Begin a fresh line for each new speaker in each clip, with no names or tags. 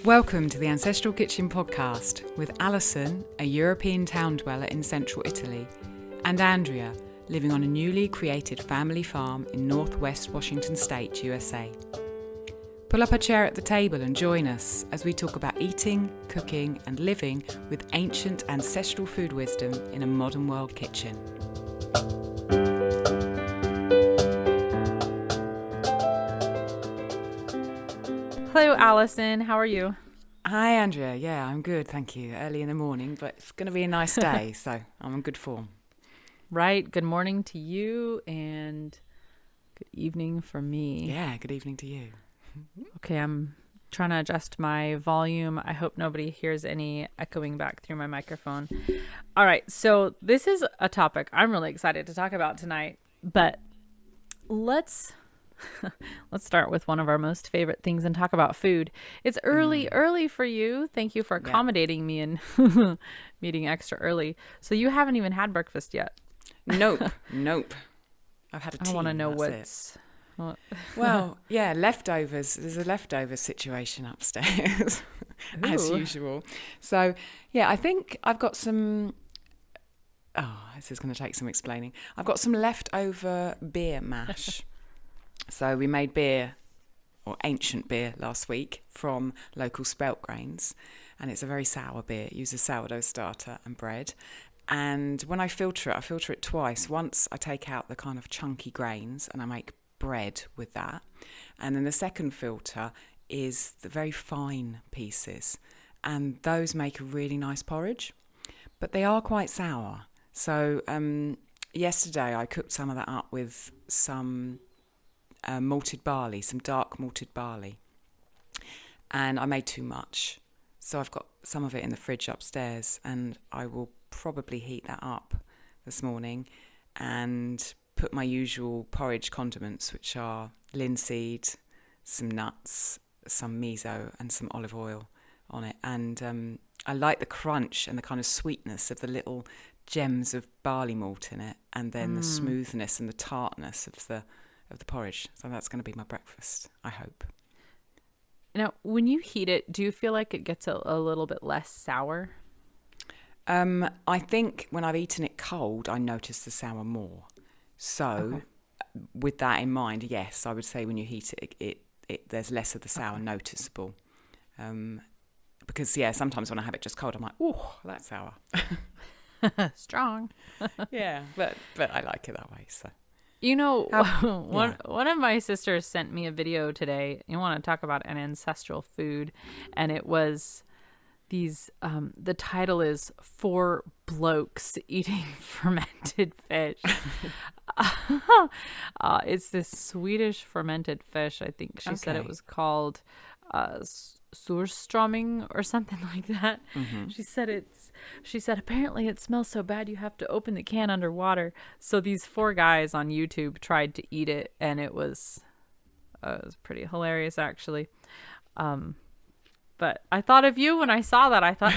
Welcome to the Ancestral Kitchen podcast with Alison, a European town dweller in central Italy, and Andrea, living on a newly created family farm in northwest Washington State, USA. Pull up a chair at the table and join us as we talk about eating, cooking, and living with ancient ancestral food wisdom in a modern world kitchen.
Hello, Alison. How are you?
Hi, Andrea. Yeah, I'm good, thank you. Early in the morning, but it's going to be a nice day, so I'm in good form.
Right. Good morning to you and good evening for me.
Yeah, good evening to you.
Okay, I'm trying to adjust my volume. I hope nobody hears any echoing back through my microphone. All right, so this is a topic I'm really excited to talk about tonight, but let's start with one of our most favorite things and talk about food. It's early for you. Thank you for accommodating me and meeting extra early. So you haven't even had breakfast yet.
Nope. I've had a tea.
I want to know
Well, yeah, leftovers. There's a leftover situation upstairs, as usual. So, yeah, I think I've got some... Oh, this is going to take some explaining. I've got some leftover beer mash. So we made beer, or ancient beer, last week from local spelt grains. And it's a very sour beer. It uses sourdough starter and bread. And when I filter it twice. Once I take out the kind of chunky grains and I make bread with that. And then the second filter is the very fine pieces. And those make a really nice porridge. But they are quite sour. So yesterday I cooked some of that up with some... malted barley, some dark malted barley, and I made too much, so I've got some of it in the fridge upstairs, and I will probably heat that up this morning and put my usual porridge condiments, which are linseed, some nuts, some miso and some olive oil on it, and I like the crunch and the kind of sweetness of the little gems of barley malt in it, and then the smoothness and the tartness of the porridge. So that's going to be my breakfast, I hope.
Now, when you heat it, do you feel like it gets a little bit less sour?
I think when I've eaten it cold, I notice the sour more. So with that in mind, yes, I would say when you heat it, there's less of the sour noticeable. Because, yeah, sometimes when I have it just cold, I'm like, oh, that's sour.
Strong.
Yeah, but I like it that way, so.
You know, one of my sisters sent me a video today. You want to talk about an ancestral food, and it was these. The title is 4 Blokes Eating Fermented Fish. It's this Swedish fermented fish. I think she said it was called surströmming or something like that. Mm-hmm. She said apparently it smells so bad you have to open the can underwater. So these 4 guys on YouTube tried to eat it, and it was pretty hilarious actually. But I thought of you when I saw that. I thought,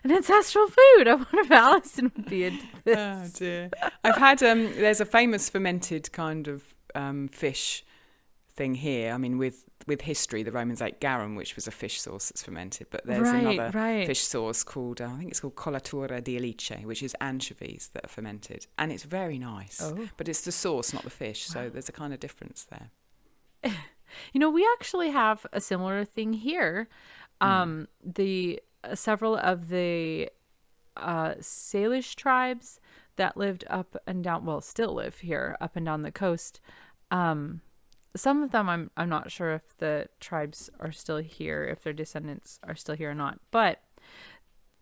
an ancestral food. I wonder if Alison would be into this.
Oh dear. I've had there's a famous fermented kind of fish thing here. I mean, with history, the Romans ate garum, which was a fish sauce that's fermented. But there's another fish sauce called, I think it's called collatura di alice, which is anchovies that are fermented. And it's very nice. Oh. But it's the sauce, not the fish. So there's a kind of difference there.
You know, we actually have a similar thing here. Several of the Salish tribes that lived up and down, well, still live here, up and down the coast. Some of them, I'm not sure if the tribes are still here, if their descendants are still here or not. But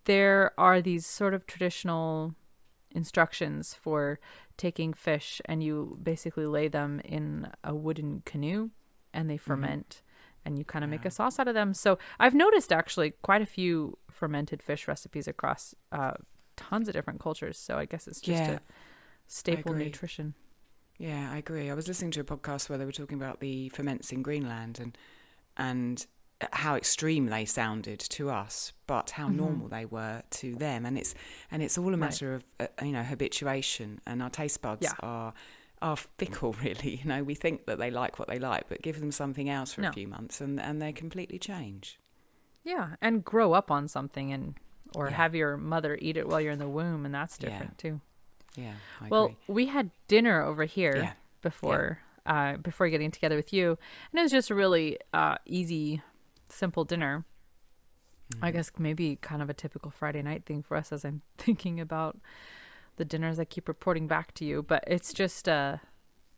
there are these sort of traditional instructions for taking fish, and you basically lay them in a wooden canoe, and they ferment, and you kind of make a sauce out of them. So I've noticed actually quite a few fermented fish recipes across tons of different cultures. So I guess it's just a staple nutrition.
Yeah, I agree. I was listening to a podcast where they were talking about the ferments in Greenland and how extreme they sounded to us, but how normal they were to them. And it's all a matter of habituation, and our taste buds are fickle, really. We think that they like what they like, but give them something else for a few months and they completely change.
Yeah, and grow up on something or
Yeah.
have your mother eat it while you're in the womb, and that's different too.
Yeah, I
Well,
agree.
we had dinner over here
Yeah.
before getting together with you, and it was just a really easy, simple dinner. I guess maybe kind of a typical Friday night thing for us as I'm thinking about the dinners I keep reporting back to you. But it's just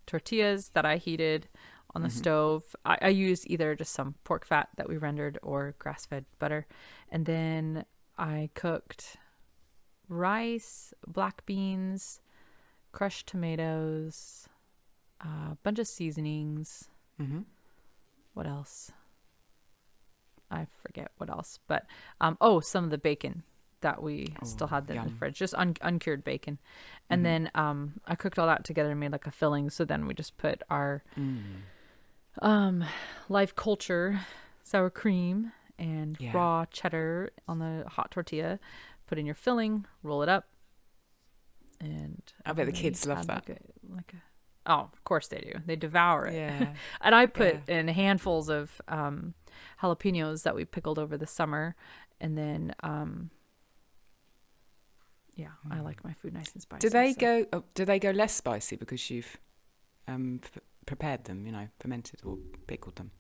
tortillas that I heated on the stove. I used either just some pork fat that we rendered or grass-fed butter. And then I cooked rice, black beans, crushed tomatoes, a bunch of seasonings.
Mm-hmm.
What else? I forget what else. But, some of the bacon that we still had in the fridge, just uncured bacon. And then I cooked all that together and made like a filling. So then we just put our live culture sour cream and raw cheddar on the hot tortilla, put in your filling, roll it up. And
I bet the kids love that.
Oh, of course they do. They devour it.
Yeah.
And I put in handfuls of jalapenos that we pickled over the summer. And then, I like my food nice and spicy.
Do they go less spicy because you've prepared them, fermented or pickled them?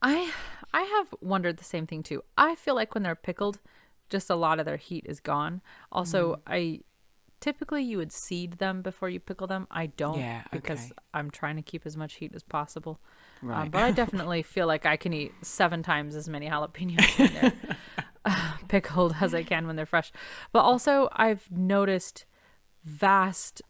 I have wondered the same thing too. I feel like when they're pickled, just a lot of their heat is gone. Also, typically you would seed them before you pickle them. I don't because I'm trying to keep as much heat as possible. Right. But I definitely feel like I can eat 7 times as many jalapenos when they're pickled as I can when they're fresh. But also I've noticed vast,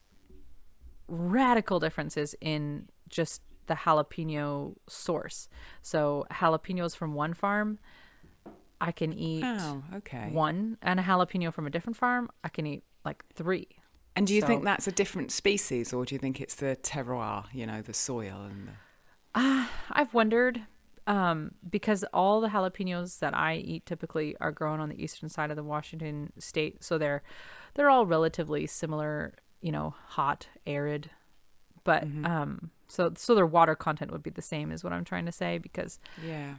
radical differences in just the jalapeno source. So jalapenos from one farm, I can eat one, and a jalapeno from a different farm, I can eat like 3.
And do you think that's a different species, or do you think it's the terroir, the soil and the...
I've wondered, because all the jalapenos that I eat typically are grown on the eastern side of the Washington state, so they're all relatively similar, hot, arid, but so their water content would be the same, is what I'm trying to say, because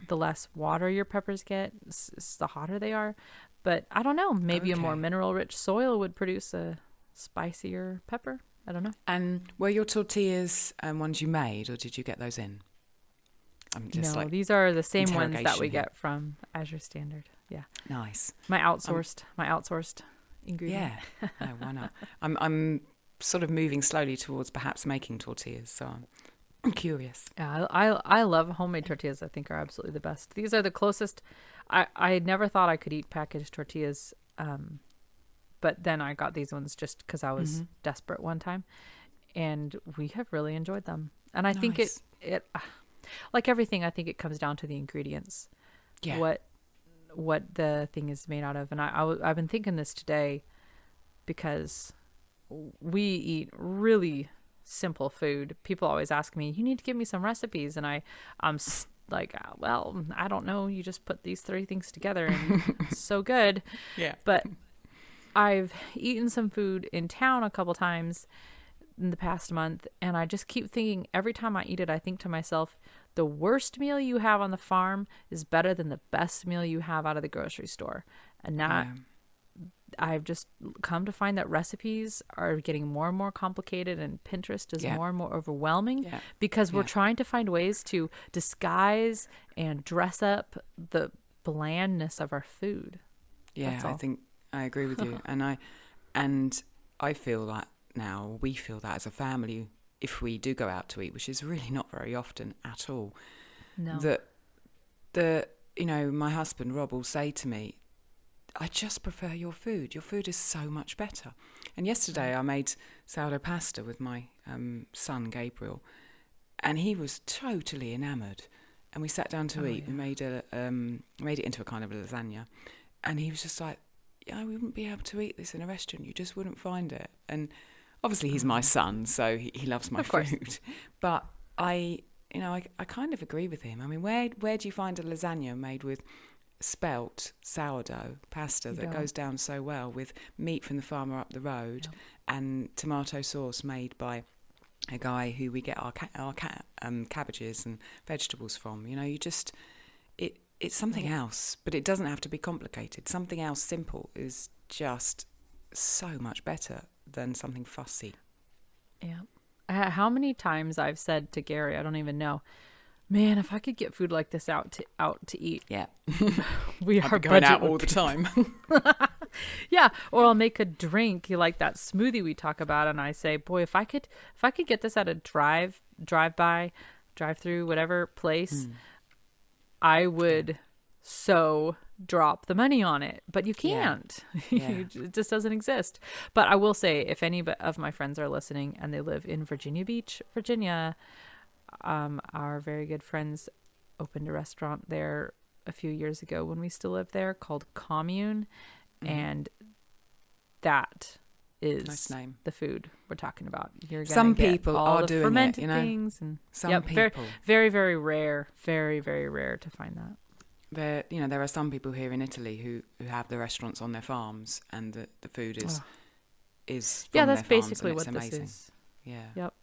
the less water your peppers get, the hotter they are. But I don't know, maybe a more mineral rich soil would produce a spicier pepper. I don't know.
And were your tortillas ones you made, or did you get those in?
No, these are the same ones that we get from Azure Standard. Yeah.
Nice.
My outsourced ingredient.
Yeah. No, why not? I'm sort of moving slowly towards perhaps making tortillas, so I'm curious.
Yeah, I love homemade tortillas. I think are absolutely the best. These are the closest. I never thought I could eat packaged tortillas, but then I got these ones just because I was desperate one time, and we have really enjoyed them. And I think it like everything, I think it comes down to the ingredients. Yeah. What the thing is made out of. And I've been thinking this today because we eat really simple food. People always ask me, you need to give me some recipes. And I'm like, well, I don't know. You just put these 3 things together and it's so good.
Yeah.
But I've eaten some food in town a couple times in the past month, and I just keep thinking, every time I eat it, I think to myself, the worst meal you have on the farm is better than the best meal you have out of the grocery store. And that I've just come to find that recipes are getting more and more complicated, and Pinterest is more and more overwhelming because we're trying to find ways to disguise and dress up the blandness of our food.
Yeah, I think I agree with you. And I feel that now, we feel that as a family, if we do go out to eat, which is really not very often at all, that my husband Rob will say to me, I just prefer your food. Your food is so much better. And yesterday I made sourdough pasta with my son Gabriel, and he was totally enamoured. And we sat down to eat. We made it into a kind of a lasagna, and he was just like, "Yeah, we wouldn't be able to eat this in a restaurant. You just wouldn't find it." And obviously he's my son, so he loves my food. But I kind of agree with him. I mean, where do you find a lasagna made with spelt sourdough pasta that goes down so well with meat from the farmer up the road and tomato sauce made by a guy who we get our cabbages and vegetables from? it's something else, but it doesn't have to be complicated. Something else simple is just so much better than something fussy.
Yeah. How many times I've said to Gary, I don't even know, man, if I could get food like this out to eat.
Yeah.
We
I'd
are
be going out all the time.
Yeah. Or I'll make a drink like that smoothie we talk about. And I say, boy, if I could get this at a drive through, whatever place, I would so drop the money on it, but you can't. It just doesn't exist. But I will say, if any of my friends are listening and they live in Virginia Beach, Virginia, our very good friends opened a restaurant there a few years ago when we still lived there, called Commune. And that is
nice name.
The food we're talking about. You're gonna
some
get
people
all
are
the
doing
fermented
it, you know.
things, and
some people
very, very rare, very, very rare to find that.
There are some people here in Italy who have the restaurants on their farms, and the food is from
that's
their farms,
basically
and it's
what
amazing.
this is.
Yeah.
Yep.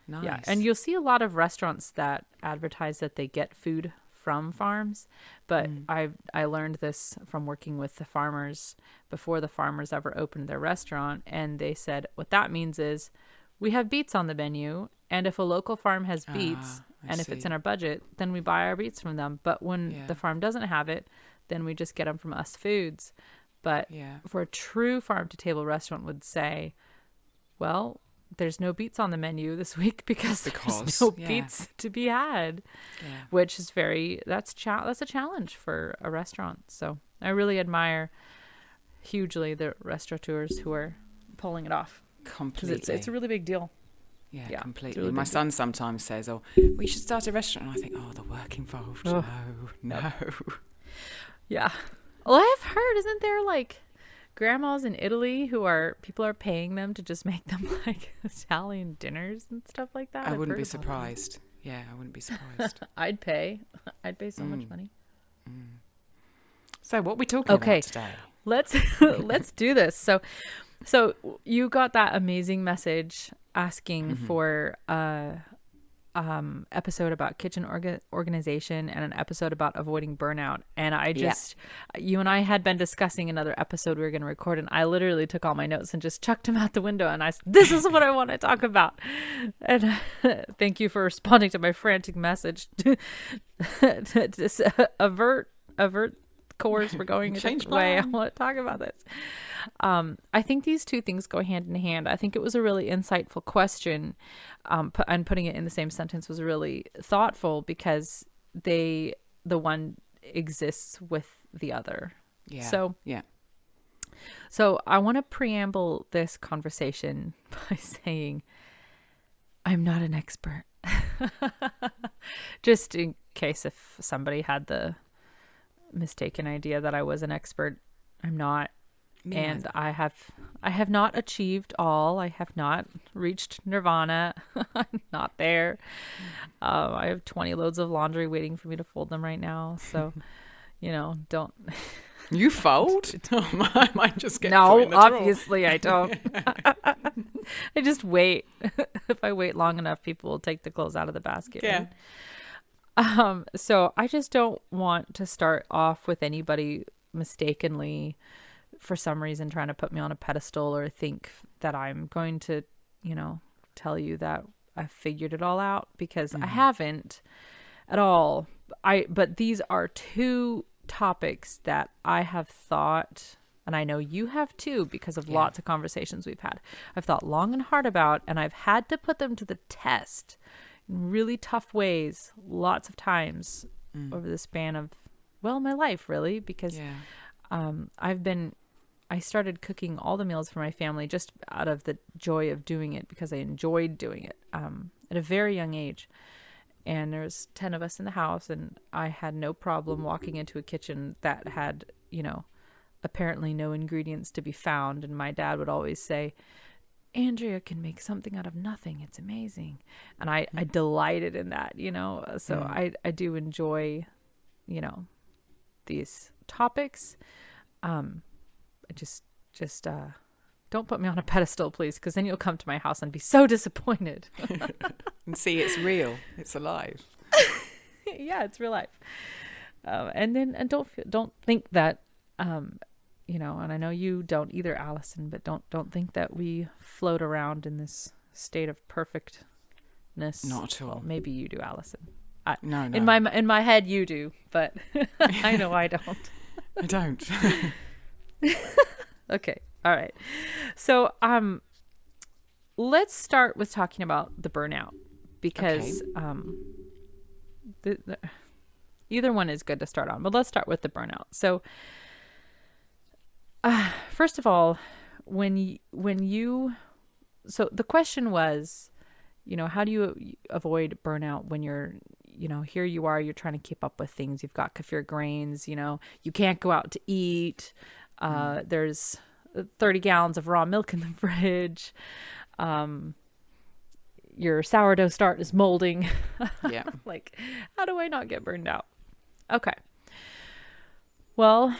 Nice.
Yeah, and you'll see a lot of restaurants that advertise that they get food from farms, but I learned this from working with the farmers before the farmers ever opened their restaurant, and they said what that means is we have beets on the menu, and if a local farm has beets and if it's in our budget, then we buy our beets from them. But when the farm doesn't have it, then we just get them from Us Foods. But for a true farm to table restaurant would say, well, there's no beets on the menu this week because there's no beets to be had, which is that's a challenge for a restaurant. So I really admire hugely the restaurateurs who are pulling it off.
Completely.
Because it's a really big deal.
Yeah, completely.
Really
My son sometimes says, we should start a restaurant. And I think, the work involved. No.
Yeah. Well, I've heard, isn't there like grandmas in Italy people are paying them to just make them like Italian dinners and stuff like that?
I wouldn't be surprised. Yeah, I wouldn't be surprised.
I'd pay so much money.
So what are we talking about today?
Let's do this. So you got that amazing message asking for episode about kitchen organization and an episode about avoiding burnout, and you and I had been discussing another episode we were going to record, and I literally took all my notes and just chucked them out the window, and this is what I want to talk about. And thank you for responding to my frantic message to avert course we're going a different way. I want to talk about this. I think these two things go hand in hand. I think it was a really insightful question, and putting it in the same sentence was really thoughtful because the one exists with the other. So I want to preamble this conversation by saying I'm not an expert. Just in case if somebody had the mistaken idea that I was an expert, I'm not. And I have not achieved all. I have not reached nirvana. I'm not there. I have 20 loads of laundry waiting for me to fold them right now. So, don't.
You fold? I might just get
no,
put in the drawer.
Obviously I don't. I just wait. If I wait long enough, people will take the clothes out of the basket.
Yeah.
So I just don't want to start off with anybody mistakenly for some reason trying to put me on a pedestal or think that I'm going to, tell you that I figured it all out, because I haven't at all. But these are two topics that I have thought, and I know you have too, because of lots of conversations we've had. I've thought long and hard about, and I've had to put them to the test in really tough ways lots of times over the span of, my life, really, because I started cooking all the meals for my family just out of the joy of doing it, because I enjoyed doing it at a very young age. And there's 10 of us in the house, and I had no problem walking into a kitchen that had, apparently no ingredients to be found. And my dad would always say, Andrea can make something out of nothing. It's amazing. And I delighted in that, so I do enjoy, these topics. Just don't put me on a pedestal, please, because then you'll come to my house and be so disappointed.
And see, it's real. It's alive.
Yeah, it's real life. And don't think that, and I know you don't either, Alison, but don't think that we float around in this state of perfectness.
Not at all.
Well, maybe you do, Alison.
No.
In my head, you do, but I know I don't.
I don't.
Okay. All right. So, let's start with talking about the burnout, because either one is good to start on, but let's start with the burnout. So, first of all, so the question was, how do you avoid burnout when you're, here you are, you're trying to keep up with things. You've got kefir grains, you can't go out to eat. There's 30 gallons of raw milk in the fridge. Your sourdough start is molding.
Yeah.
Like, how do I not get burned out? Okay. Well,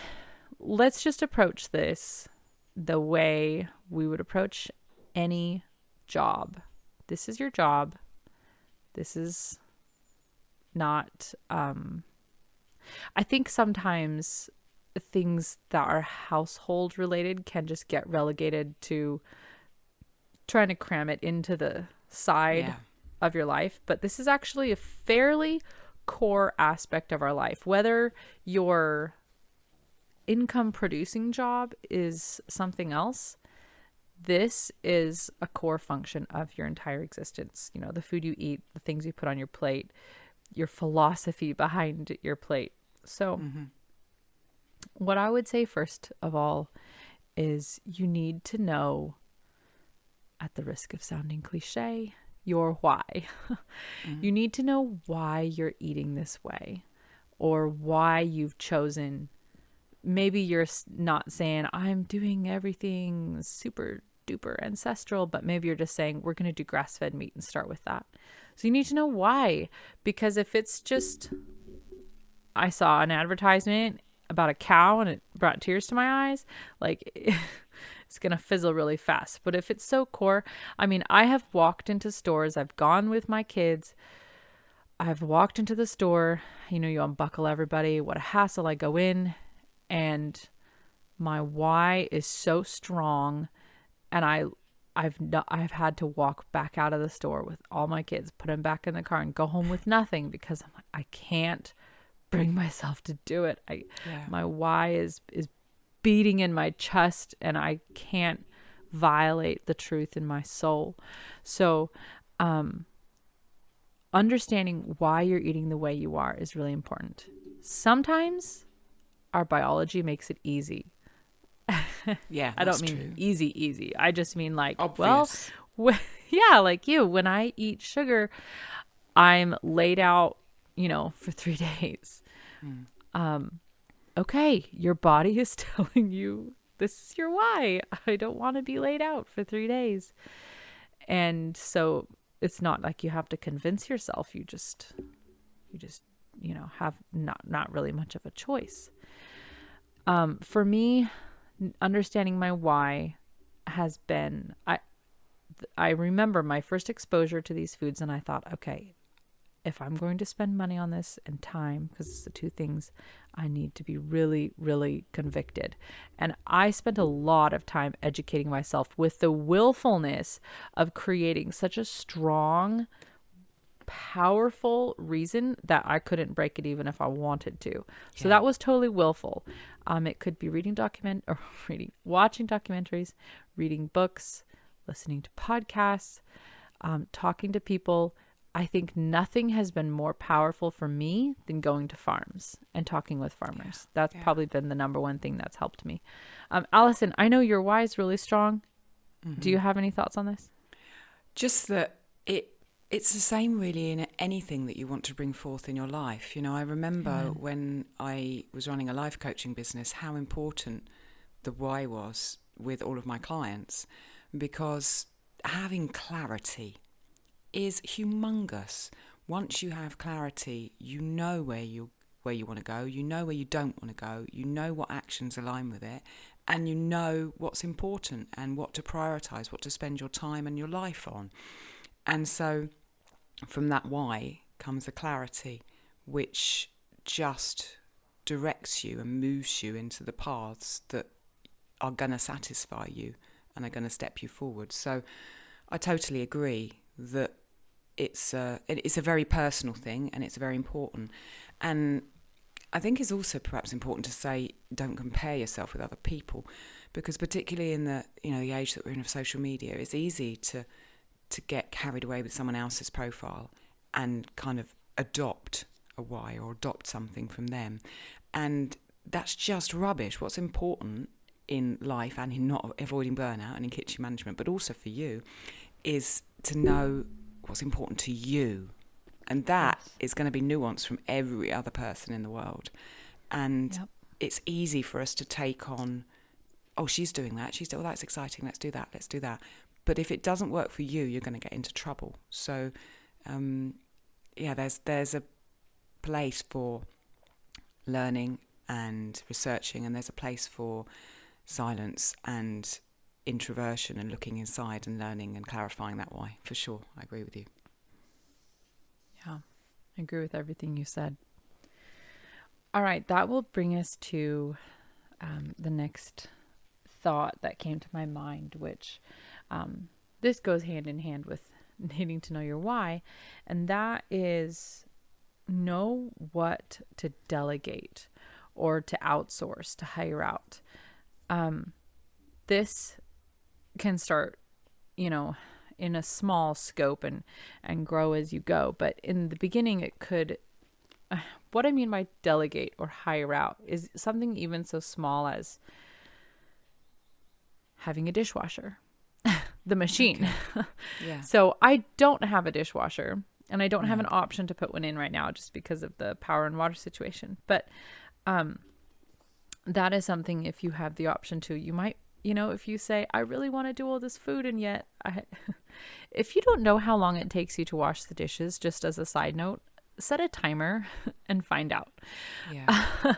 let's just approach this the way we would approach any job. This is your job. This is not, I think sometimes things that are household related can just get relegated to trying to cram it into the side of your life. But this is actually a fairly core aspect of our life. Whether your income producing job is something else, this is a core function of your entire existence. The food you eat, the things you put on your plate, your philosophy behind your plate. So what I would say first of all is you need to know, at the risk of sounding cliche, your why. You need to know why you're eating this way, or why you've chosen. Maybe you're not saying, I'm doing everything super duper ancestral, but maybe you're just saying, we're going to do grass-fed meat and start with that. So you need to know why, because if it's just, I saw an advertisement about a cow and it brought tears to my eyes, like it's going to fizzle really fast. But if it's so core, I mean, I have walked into stores, I've gone with my kids, I've walked into the store, you unbuckle everybody, what a hassle. I go in and my why is so strong, and I've had to walk back out of the store with all my kids, put them back in the car and go home with nothing, because I'm like, I can't bring myself to do it. My why is beating in my chest, and I can't violate the truth in my soul. So, understanding why you're eating the way you are is really important. Sometimes our biology makes it easy.
Yeah,
I don't mean
true.
easy. I just mean like,
obvious.
like you, when I eat sugar, I'm laid out, for 3 days. Okay, your body is telling you this is your why. I don't want to be laid out for 3 days. And so it's not like you have to convince yourself. You just have not really much of a choice. For me, understanding my why has been, I remember my first exposure to these foods, and I thought, okay, if I'm going to spend money on this and time, because it's the two things, I need to be really, really convicted. And I spent a lot of time educating myself with the willfulness of creating such a strong, powerful reason that I couldn't break it even if I wanted to. So that was totally willful. It could be watching documentaries, reading books, listening to podcasts, talking to people. I think nothing has been more powerful for me than going to farms and talking with farmers. That's probably been the number one thing that's helped me. Alison, I know your why is really strong. Do you have any thoughts on this?
Just that it's the same really in anything that you want to bring forth in your life. I remember when I was running a life coaching business, how important the why was with all of my clients, because having clarity is humongous. Once you have clarity, you know where you want to go, you know where you don't want to go, you know what actions align with it, and you know what's important and what to prioritize, what to spend your time and your life on. And so from that why comes a clarity which just directs you and moves you into the paths that are going to satisfy you and are going to step you forward. So I totally agree that it's a very personal thing, and it's very important. And I think it's also perhaps important to say, don't compare yourself with other people, because particularly in the the age that we're in of social media, it's easy to get carried away with someone else's profile and kind of adopt a why or adopt something from them. And that's just rubbish. What's important in life, and in not avoiding burnout and in kitchen management, but also for you, is to know what's important to you. And that is going to be nuanced from every other person in the world. And it's easy for us to take on, oh, she's doing that. Oh, that's exciting. Let's do that. But if it doesn't work for you, you're going to get into trouble. So, there's a place for learning and researching, and there's a place for silence and introversion and looking inside and learning and clarifying that why. For sure, I agree with you.
Yeah, I agree with everything you said. All right, that will bring us to the next thought that came to my mind, which this goes hand in hand with needing to know your why, and that is know what to delegate or to outsource, to hire out. This can start, in a small scope and grow as you go. But in the beginning, it could, what I mean by delegate or hire out is something even so small as having a dishwasher, the machine. Okay.
Yeah.
So I don't have a dishwasher, and I don't have an option to put one in right now just because of the power and water situation. But that is something, if you have the option to, you might, if you say, I really want to do all this food, and yet if you don't know how long it takes you to wash the dishes, just as a side note, set a timer and find out.
Yeah.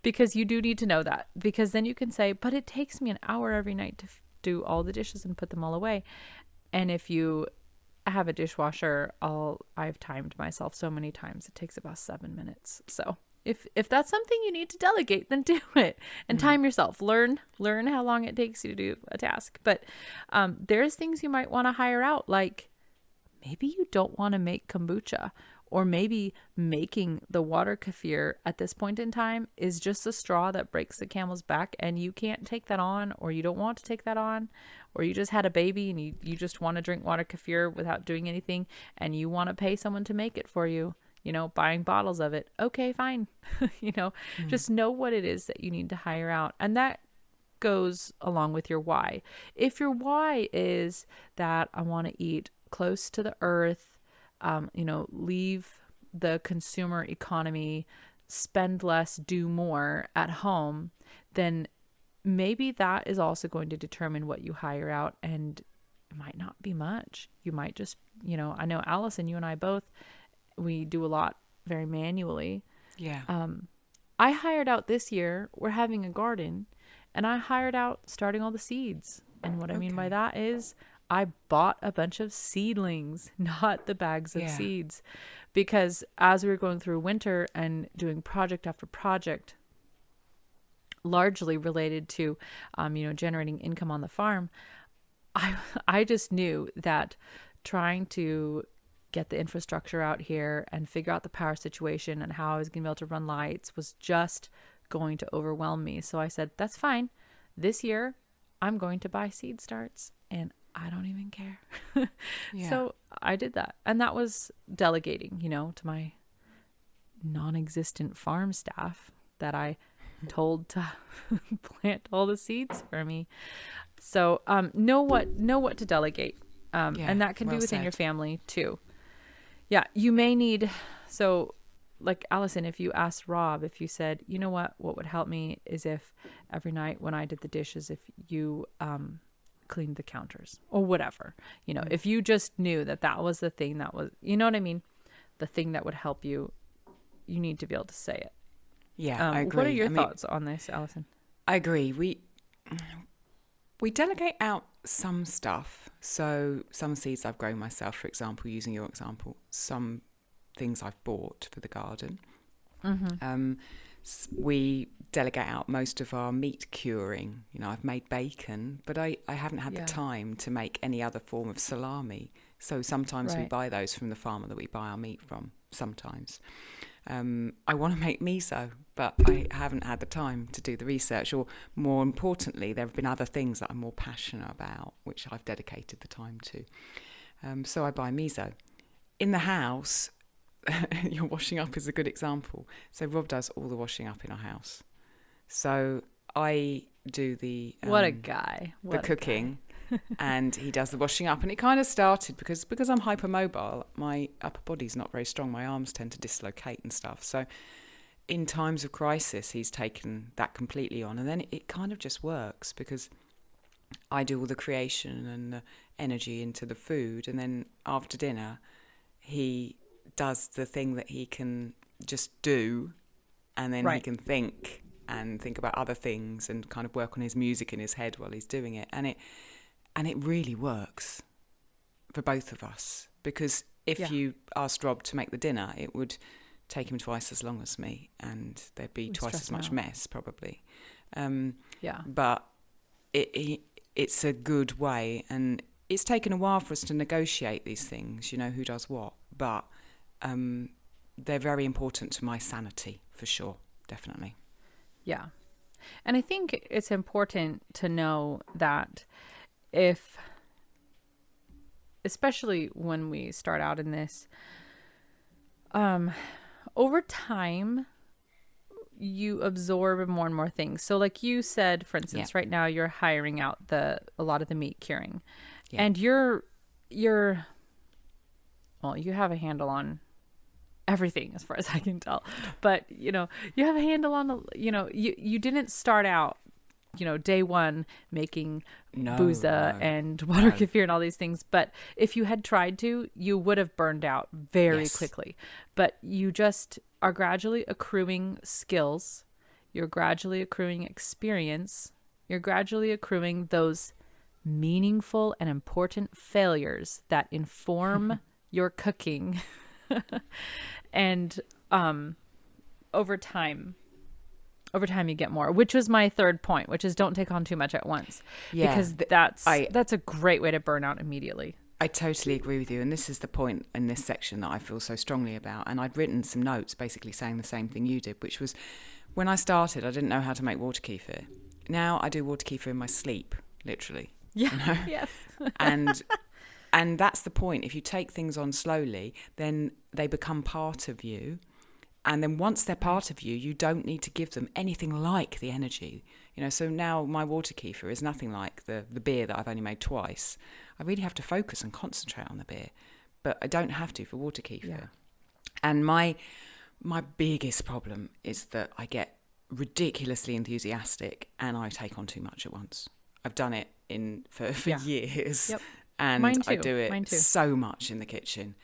Because you do need to know that, because then you can say, but it takes me an hour every night to do all the dishes and put them all away. And if you have a dishwasher, I've timed myself so many times, it takes about 7 minutes. So if that's something you need to delegate, then do it and time yourself. Learn how long it takes you to do a task. But there's things you might want to hire out, like maybe you don't want to make kombucha, or maybe making the water kefir at this point in time is just a straw that breaks the camel's back, and you can't take that on, or you don't want to take that on, or you just had a baby and you just want to drink water kefir without doing anything, and you want to pay someone to make it for you, buying bottles of it. Okay, fine. Just know what it is that you need to hire out. And that goes along with your why. If your why is that I want to eat close to the earth, leave the consumer economy, spend less, do more at home, then maybe that is also going to determine what you hire out. And it might not be much. You might just, I know Alison, you and I both, we do a lot very manually.
Yeah.
I hired out this year, we're having a garden, and I hired out starting all the seeds. And what I mean by that is I bought a bunch of seedlings, not the bags of seeds, because as we were going through winter and doing project after project, largely related to, generating income on the farm, I just knew that trying to get the infrastructure out here and figure out the power situation and how I was going to be able to run lights was just going to overwhelm me. So I said, that's fine. This year, I'm going to buy seed starts, and I don't even care. So I did that. And that was delegating, to my non-existent farm staff that I told to plant all the seeds for me. So know what to delegate. And that can be within your family too. Yeah, you may need, so like Alison, if you asked Rob, if you said, you know what would help me is if every night when I did the dishes, if you cleaned the counters or whatever, if you just knew that was the thing that was, you know what I mean? The thing that would help you, you need to be able to say it.
Yeah, I agree.
What are your thoughts on this, Alison?
I agree. We delegate out some stuff. So some seeds I've grown myself, for example, using your example, some things I've bought for the garden. We delegate out most of our meat curing. You know, I've made bacon, but I haven't had the time to make any other form of salami. So sometimes we buy those from the farmer that we buy our meat from, sometimes. I want to make miso, but I haven't had the time to do the research. Or more importantly, there have been other things that I'm more passionate about, which I've dedicated the time to. So I buy miso. In the house, your washing up is a good example. So Rob does all the washing up in our house. So I do the
what a guy.
The cooking, and he does the washing up. And it kind of started because I'm hypermobile. My upper body's not very strong. My arms tend to dislocate and stuff. So in times of crisis, he's taken that completely on, and then it kind of just works because I do all the creation and the energy into the food, and then after dinner, he does the thing that he can just do, and then he can think about other things and kind of work on his music in his head while he's doing it, and it really works for both of us, because if you asked Rob to make the dinner, it would take him twice as long as me, and there'd be twice as much mess probably. But it's a good way, and it's taken a while for us to negotiate these things, you know, who does what, but they're very important to my sanity, for sure, definitely.
Yeah. And I think it's important to know that especially when we start out in this, over time, you absorb more and more things. So like you said, for instance, right now you're hiring out a lot of the meat curing, and you're well, you have a handle on everything as far as I can tell, but you know, you have a handle on, you know, you didn't start out, you know, day one making booza and water kefir and all these things. But if you had tried to, you would have burned out very quickly. But you just are gradually accruing skills. You're gradually accruing experience. You're gradually accruing those meaningful and important failures that inform your cooking. And over time you get more, which was my third point, which is don't take on too much at once, because that's a great way to burn out immediately.
I totally agree with you, and this is the point in this section that I feel so strongly about. And I'd written some notes basically saying the same thing you did, which was when I started, I didn't know how to make water kefir. Now I do water kefir in my sleep, literally.
Yeah.
You know?
Yes.
And that's the point. If you take things on slowly, then they become part of you. And then once they're part of you, you don't need to give them anything like the energy. You know, so now my water kefir is nothing like the beer that I've only made twice. I really have to focus and concentrate on the beer, but I don't have to for water kefir. Yeah. And my biggest problem is that I get ridiculously enthusiastic and I take on too much at once. I've done it for years.
Yep.
And I do it so much in the kitchen.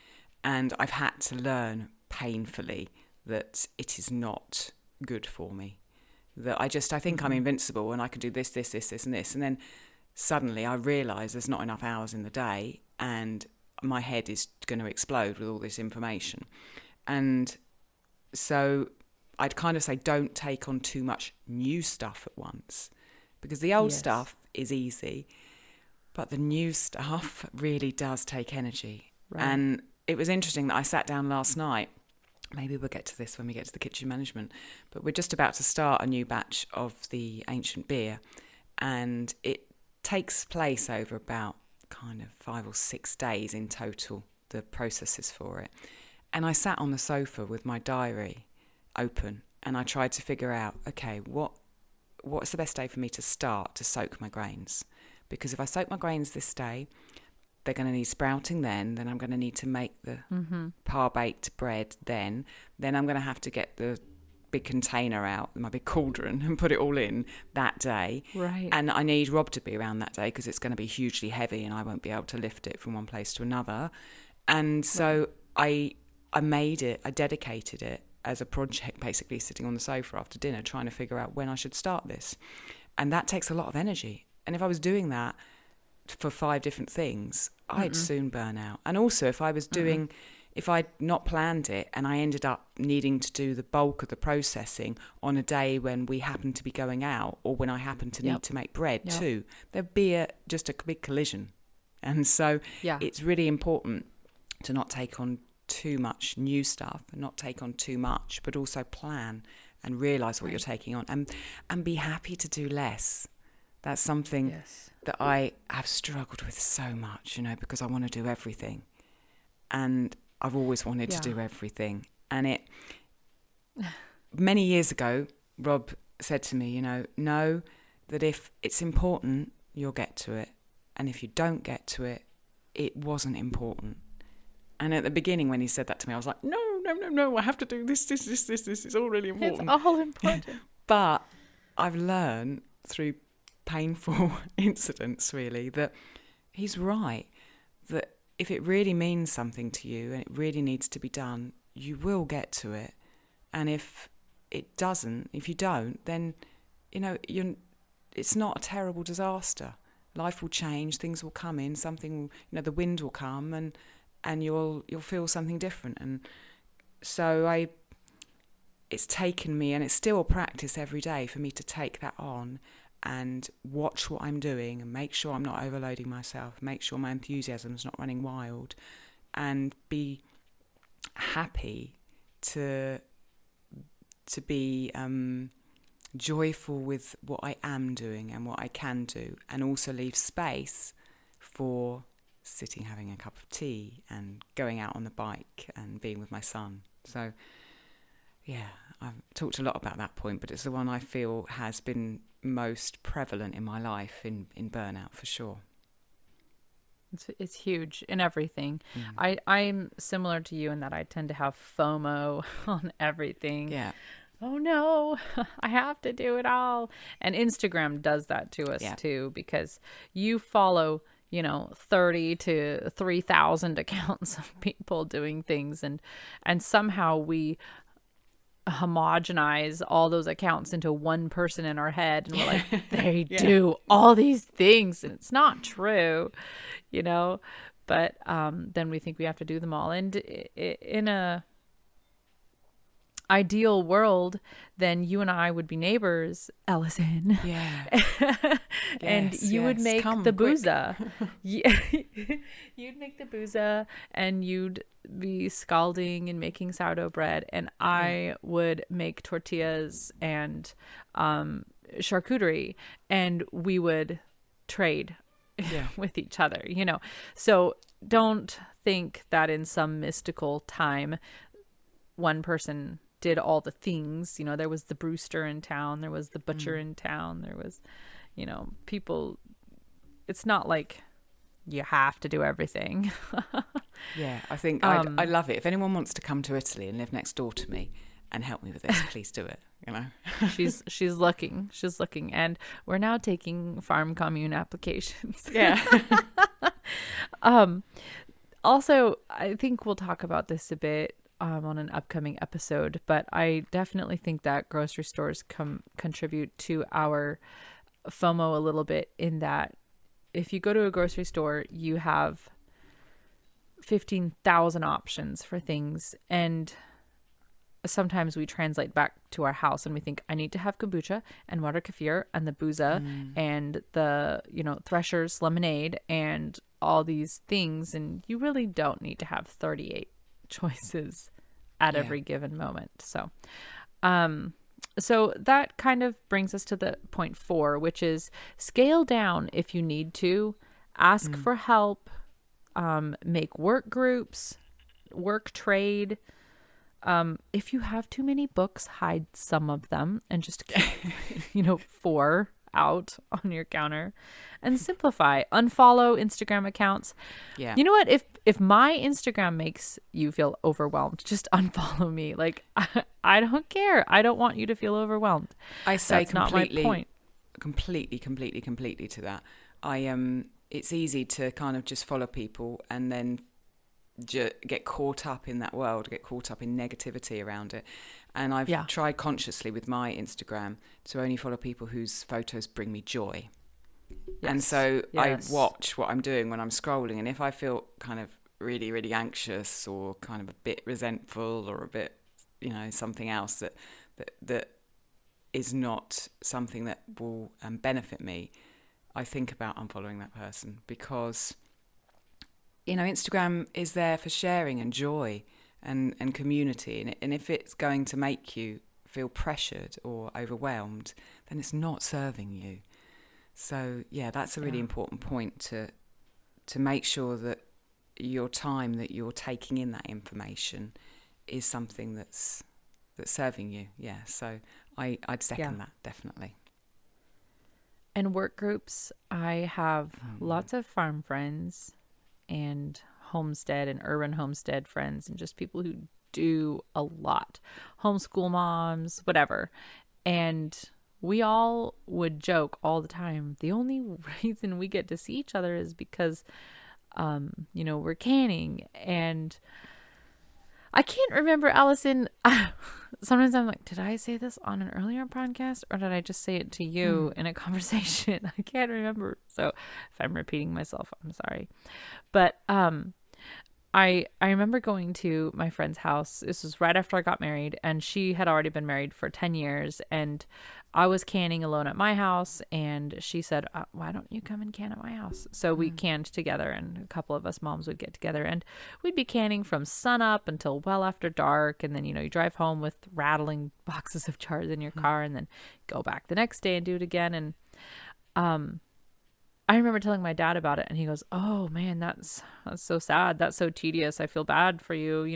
And I've had to learn painfully that it is not good for me. That I think I'm invincible and I can do this, and this. And then suddenly I realise there's not enough hours in the day and my head is going to explode with all this information. And so I'd kind of say don't take on too much new stuff at once, because the old stuff is easy, but the new stuff really does take energy. Right. And it was interesting that I sat down last night. Maybe we'll get to this when we get to the kitchen management, but we're just about to start a new batch of the ancient beer, and it takes place over about kind of 5 or 6 days in total, the processes for it. And I sat on the sofa with my diary open and I tried to figure out, okay, what's the best day for me to start to soak my grains? Because if I soak my grains this day, they're going to need sprouting then I'm going to need to make the par-baked bread then I'm going to have to get the big container out, my big cauldron, and put it all in that day. Right. And I need Rob to be around that day because it's going to be hugely heavy and I won't be able to lift it from one place to another. And so I made it, I dedicated it as a project, basically sitting on the sofa after dinner trying to figure out when I should start this. And that takes a lot of energy. And if I was doing that for 5 different things, I'd soon burn out. And also if I was doing if I'd not planned it and I ended up needing to do the bulk of the processing on a day when we happened to be going out, or when I happened to need to make bread too, there'd be just a big collision. And so it's really important to not take on too much new stuff, and not take on too much, but also plan and realise what you're taking on, and be happy to do less. That's something that I have struggled with so much, because I want to do everything. And I've always wanted to do everything. And many years ago, Rob said to me, know that if it's important, you'll get to it. And if you don't get to it, it wasn't important. And at the beginning, when he said that to me, I was like, no, I have to do this. It's all really important.
It's all important.
But I've learned through painful incidents, really, that he's right, that if it really means something to you and it really needs to be done, you will get to it. And if it doesn't, if you don't, then, it's not a terrible disaster. Life will change, things will come in, something, the wind will come, and you'll feel something different. And so it's taken me, and it's still a practice every day for me to take that on and watch what I'm doing and make sure I'm not overloading myself, make sure my enthusiasm is not running wild, and be happy to be joyful with what I am doing and what I can do, and also leave space for sitting, having a cup of tea and going out on the bike and being with my son. So I've talked a lot about that point, but it's the one I feel has been most prevalent in my life in burnout, for sure.
It's huge in everything. I'm similar to you in that I tend to have FOMO on everything.
Yeah.
Oh no, I have to do it all. And Instagram does that to us too, because you follow 30 to 3,000 accounts of people doing things, and somehow we homogenize all those accounts into one person in our head, and we're like, they do all these things, and it's not true, but then we think we have to do them all. And in a ideal world, then you and I would be neighbors, Alison. And you would make the booza. You'd make the booza, and you'd be scalding and making sourdough bread, and I would make tortillas and charcuterie, and we would trade with each other, So don't think that in some mystical time one person did all the things. There was the Brewster in town, there was the butcher in town, there was people. It's not like you have to do everything.
I think I love it. If anyone wants to come to Italy and live next door to me and help me with this, please do it.
She's looking, and we're now taking farm commune applications. Also, I think we'll talk about this a bit on an upcoming episode, but I definitely think that grocery stores contribute to our FOMO a little bit, in that if you go to a grocery store, you have 15,000 options for things, and sometimes we translate back to our house and we think, I need to have kombucha and water kefir and the booza and the Thresher's lemonade and all these things, and you really don't need to have 38 choices at every given moment. So that kind of brings us to the point 4, which is scale down if you need to, ask for help, make work groups, work trade. If you have too many books, hide some of them and just keep 4 out on your counter, and simplify. Unfollow Instagram accounts. You know what? If my Instagram makes you feel overwhelmed, just unfollow me. Like, I don't care. I don't want you to feel overwhelmed.
I say
that's completely, not my point.
Completely to that. It's easy to kind of just follow people and then get caught up in that world, get caught up in negativity around it. And I've tried consciously with my Instagram to only follow people whose photos bring me joy. And so I watch what I'm doing when I'm scrolling, and if I feel kind of really, really anxious or kind of a bit resentful or a bit, something else that is not something that will benefit me, I think about unfollowing that person, because Instagram is there for sharing and joy and community, and if it's going to make you feel pressured or overwhelmed, then it's not serving you. So yeah, that's a really important point, to make sure that your time that you're taking in that information is something that's serving you. Yeah, so I'd second that, definitely.
And work groups, I have lots of farm friends and homestead and urban homestead friends, and just people who do a lot, homeschool moms, whatever. And we all would joke all the time, the only reason we get to see each other is because we're canning. And I can't remember, Alison. Sometimes I'm like, did I say this on an earlier podcast, or did I just say it to you in a conversation? I can't remember. So if I'm repeating myself, I'm sorry. But I remember going to my friend's house. This was right after I got married, and she had already been married for 10 years. And I was canning alone at my house, and she said, why don't you come and can at my house? So we canned together, and a couple of us moms would get together, and we'd be canning from sun up until well after dark. And then, you drive home with rattling boxes of jars in your car, and then go back the next day and do it again. And I remember telling my dad about it, and he goes, oh man, that's so sad. That's so tedious. I feel bad for you.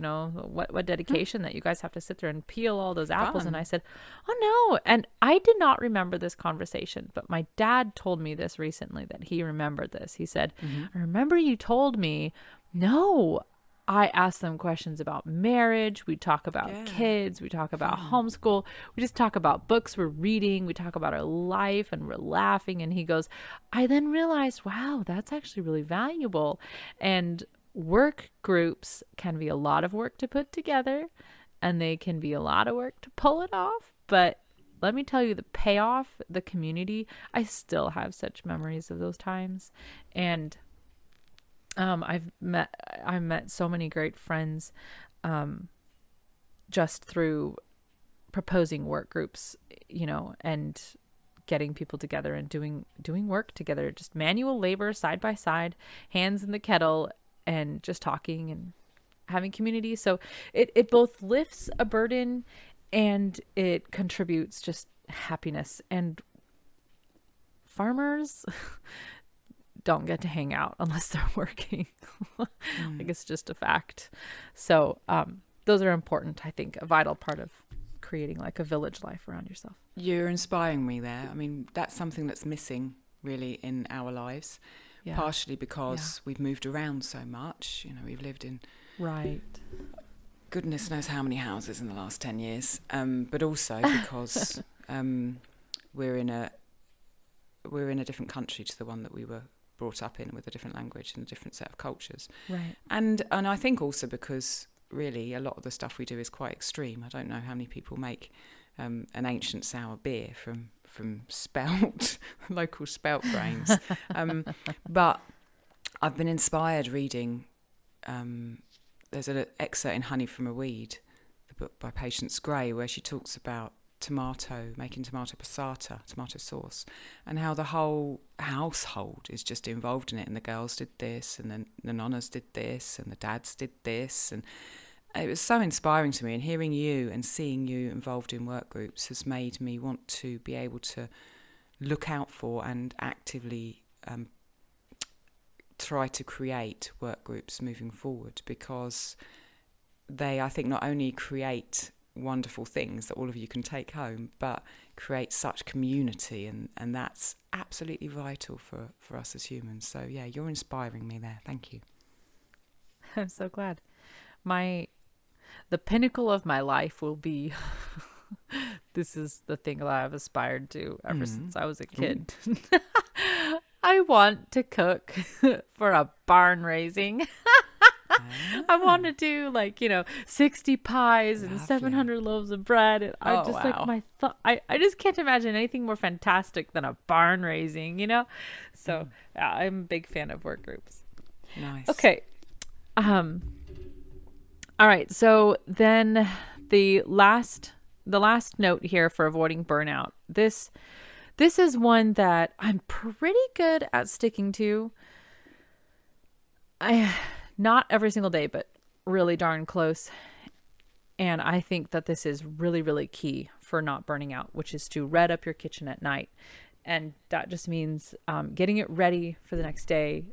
What dedication that you guys have to sit there and peel all those apples. And I said, oh no. And I did not remember this conversation, but my dad told me this recently, that he remembered this. He said, I remember you told me, no. I asked them questions about marriage. We talk about kids. We talk about homeschool. We just talk about books we're reading. We talk about our life, and we're laughing. And he goes, I then realized, wow, that's actually really valuable. And work groups can be a lot of work to put together, and they can be a lot of work to pull it off. But let me tell you, the payoff, the community, I still have such memories of those times. And I met so many great friends just through proposing work groups, and getting people together and doing work together, just manual labor side by side, hands in the kettle, and just talking and having community. So it both lifts a burden and it contributes just happiness. And farmers don't get to hang out unless they're working. Like, it's just a fact. So those are important, I think, a vital part of creating like a village life around yourself.
You're inspiring me there. I mean, that's something that's missing really in our lives, partially because we've moved around so much. We've lived in goodness knows how many houses in the last 10 years, but also because we're in a different country to the one that we were brought up in, with a different language and a different set of cultures.
Right.
And I think also because really a lot of the stuff we do is quite extreme. I don't know how many people make an ancient sour beer from spelt, local spelt grains. But I've been inspired reading, there's an excerpt in Honey from a Weed, the book by Patience Gray, where she talks about making tomato passata, tomato sauce, and how the whole household is just involved in it, and the girls did this, and then the nonnas did this, and the dads did this, and it was so inspiring to me. And hearing you and seeing you involved in work groups has made me want to be able to look out for and actively try to create work groups moving forward, because they, I think, not only create wonderful things that all of you can take home, but create such community, and that's absolutely vital for us as humans. So yeah, you're inspiring me there. Thank you.
I'm so glad. The pinnacle of my life will be this is the thing that I've aspired to ever since I was a kid. I want to cook for a barn raising. I want to do 60 pies and 700 loaves of bread. And I just I just can't imagine anything more fantastic than a barn raising, So I'm a big fan of work groups.
Nice.
Okay. All right. So then the last note here for avoiding burnout. This is one that I'm pretty good at sticking to. Not every single day, but really darn close. And I think that this is really, really key for not burning out, which is to red up your kitchen at night. And that just means getting it ready for the next day.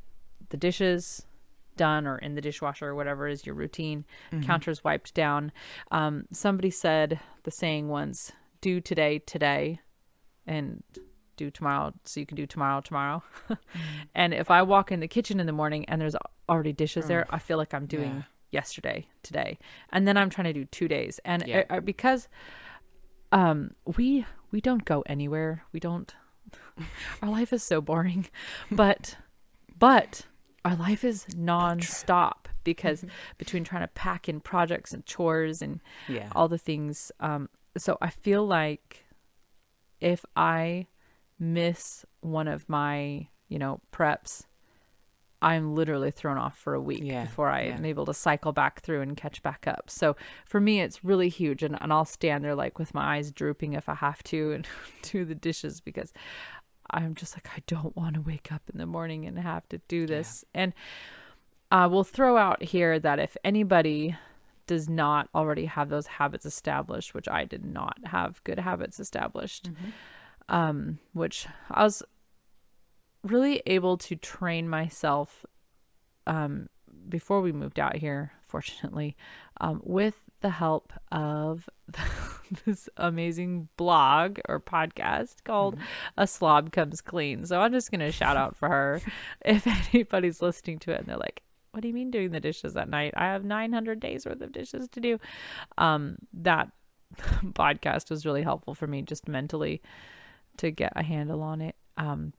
The dishes done or in the dishwasher or whatever is your routine. Counters wiped down. Somebody said the saying once, do today, and do tomorrow so you can do tomorrow. And if I walk in the kitchen in the morning and there's already dishes there, I feel like I'm doing yesterday, today. And then I'm trying to do 2 days. And because we don't go anywhere. We don't. Our life is so boring. But our life is nonstop because between trying to pack in projects and chores and all the things. So I feel like if I miss one of my, preps, I'm literally thrown off for a week before I am able to cycle back through and catch back up. So for me, it's really huge. And I'll stand there like with my eyes drooping if I have to and do the dishes because I'm just like, I don't want to wake up in the morning and have to do this. And we'll throw out here that if anybody does not already have those habits established, which I did not have good habits established, which I was really able to train myself before we moved out here, fortunately, with the help of this amazing blog or podcast called A Slob Comes Clean. So I'm just going to shout out for her if anybody's listening to it and they're like, what do you mean doing the dishes at night? I have 900 days worth of dishes to do. That podcast was really helpful for me just mentally to get a handle on it.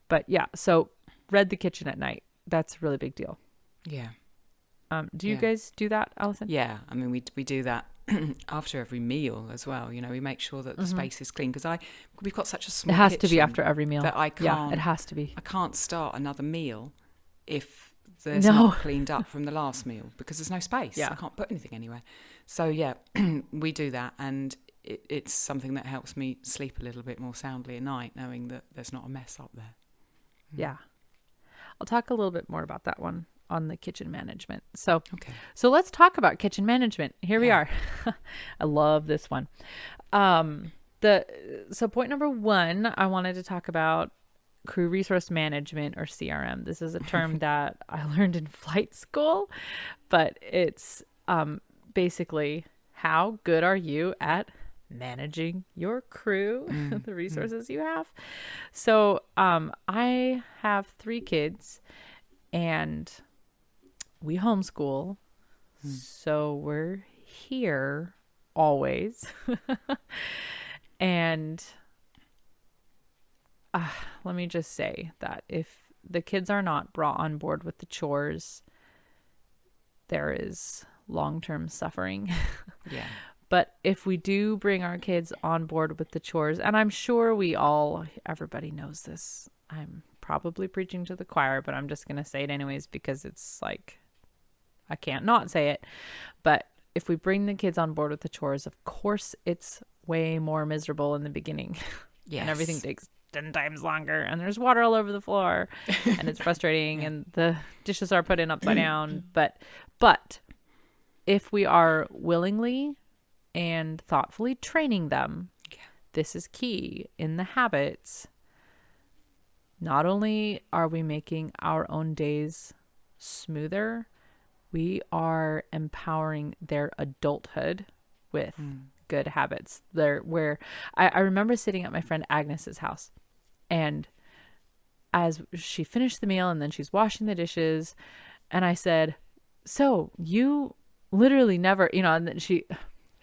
But yeah, so red the kitchen at night. That's a really big deal.
Yeah.
Do you guys do that, Alison?
Yeah. I mean, we do that after every meal as well. We make sure that the space is clean because we've got such a small kitchen.
It has to be after every meal.
That I can't.
Yeah, it has to be.
I can't start another meal if there's not cleaned up from the last meal because there's no space.
Yeah.
I can't put anything anywhere. So yeah, we do that, and it's something that helps me sleep a little bit more soundly at night, knowing that there's not a mess up there.
Yeah. I'll talk a little bit more about that one on the kitchen management. So let's talk about kitchen management. Here we are. I love this one. So point number 1, I wanted to talk about crew resource management, or CRM. This is a term that I learned in flight school, but it's basically how good are you at managing your crew, the resources you have. So I have 3 kids and we homeschool. So we're here always. And let me just say that if the kids are not brought on board with the chores, there is long-term suffering.
Yeah.
But if we do bring our kids on board with the chores, and I'm sure everybody knows this. I'm probably preaching to the choir, but I'm just going to say it anyways because it's like, I can't not say it. But if we bring the kids on board with the chores, of course, it's way more miserable in the beginning.
Yes.
And everything takes 10 times longer, and there's water all over the floor, and it's frustrating, and the dishes are put in upside down. But if we are willingly and thoughtfully training them, this is key in the habits. Not only are we making our own days smoother, we are empowering their adulthood with good habits. Where I remember sitting at my friend Agnes's house, and as she finished the meal and then she's washing the dishes, and I said, so you literally never, and then she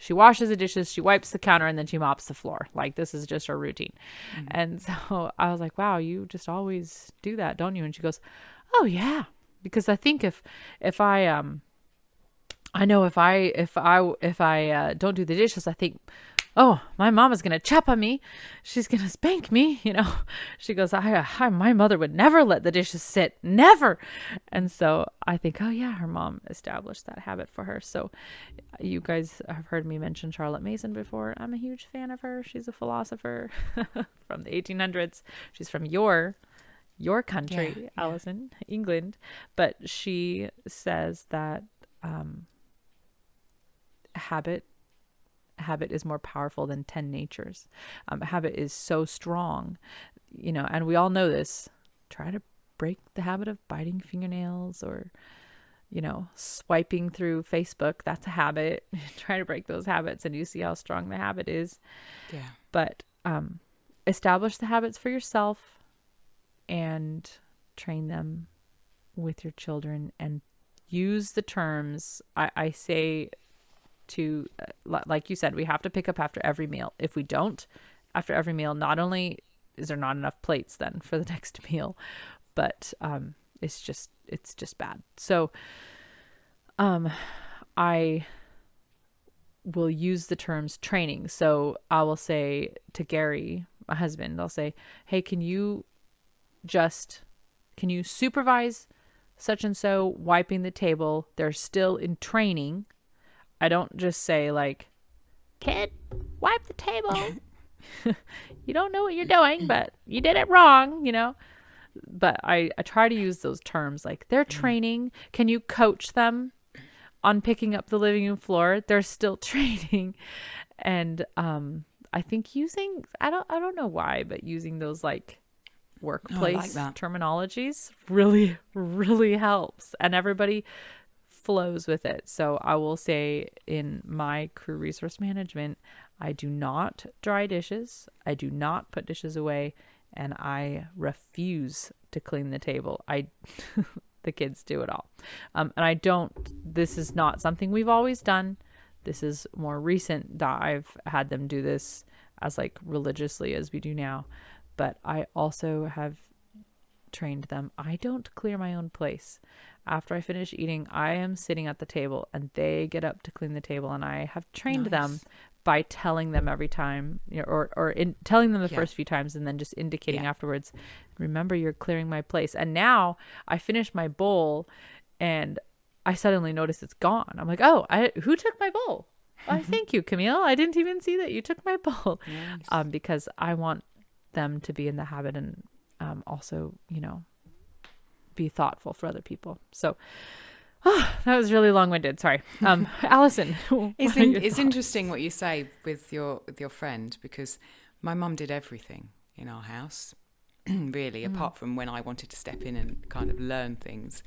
washes the dishes, she wipes the counter, and then she mops the floor. Like, this is just her routine. And so I was like, wow, you just always do that, don't you? And she goes, oh yeah. Because I think if I know if I don't do the dishes, I think, oh, my mom is going to chop on me. She's going to spank me. She goes, my mother would never let the dishes sit. Never. And so I think, oh yeah, her mom established that habit for her. So you guys have heard me mention Charlotte Mason before. I'm a huge fan of her. She's a philosopher from the 1800s. She's from your country, Alison, England. But she says that habit is more powerful than 10 natures. Habit is so strong, and we all know this. Try to break the habit of biting fingernails or, swiping through Facebook. That's a habit. Try to break those habits and you see how strong the habit is.
Yeah.
But establish the habits for yourself and train them with your children, and use the terms. I say to, like you said, we have to pick up after every meal. If we don't, after every meal, not only is there not enough plates then for the next meal, but it's just bad. So I will use the terms training. So I will say to Gary, my husband, I'll say, hey, can you supervise such and so wiping the table? They're still in training. I don't just say like, kid, wipe the table. You don't know what you're doing, but you did it wrong, But I try to use those terms like they're training. Can you coach them on picking up the living room floor? They're still training. And I think I don't know why, but using those like workplace terminologies really, really helps. And everybody flows with it. So I will say in my crew resource management, I do not dry dishes. I do not put dishes away, and I refuse to clean the table. The kids do it all. And this is not something we've always done. This is more recent that I've had them do this as like religiously as we do now. But I also have trained them. I don't clear my own place. After I finish eating, I am sitting at the table and they get up to clean the table, and I have trained them by telling them every time, or telling them the first few times and then just indicating afterwards, remember, you're clearing my place. And now I finish my bowl and I suddenly notice it's gone. I'm like, oh, who took my bowl? Why, thank you, Camille. I didn't even see that you took my bowl. Nice. Because I want them to be in the habit and also, be thoughtful for other people. So that was really long-winded. Sorry. Alison.
It's interesting what you say with your friend, because my mum did everything in our house, really, apart from when I wanted to step in and kind of learn things.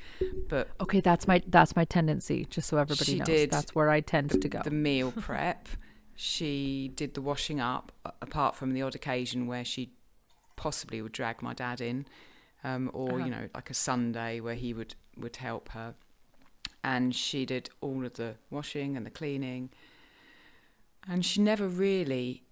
But
okay, that's my tendency, just so everybody knows. That's where I tend to go.
The meal prep. She did the washing up, apart from the odd occasion where she possibly would drag my dad in, or like a Sunday where he would help her. And she did all of the washing and the cleaning. And she never really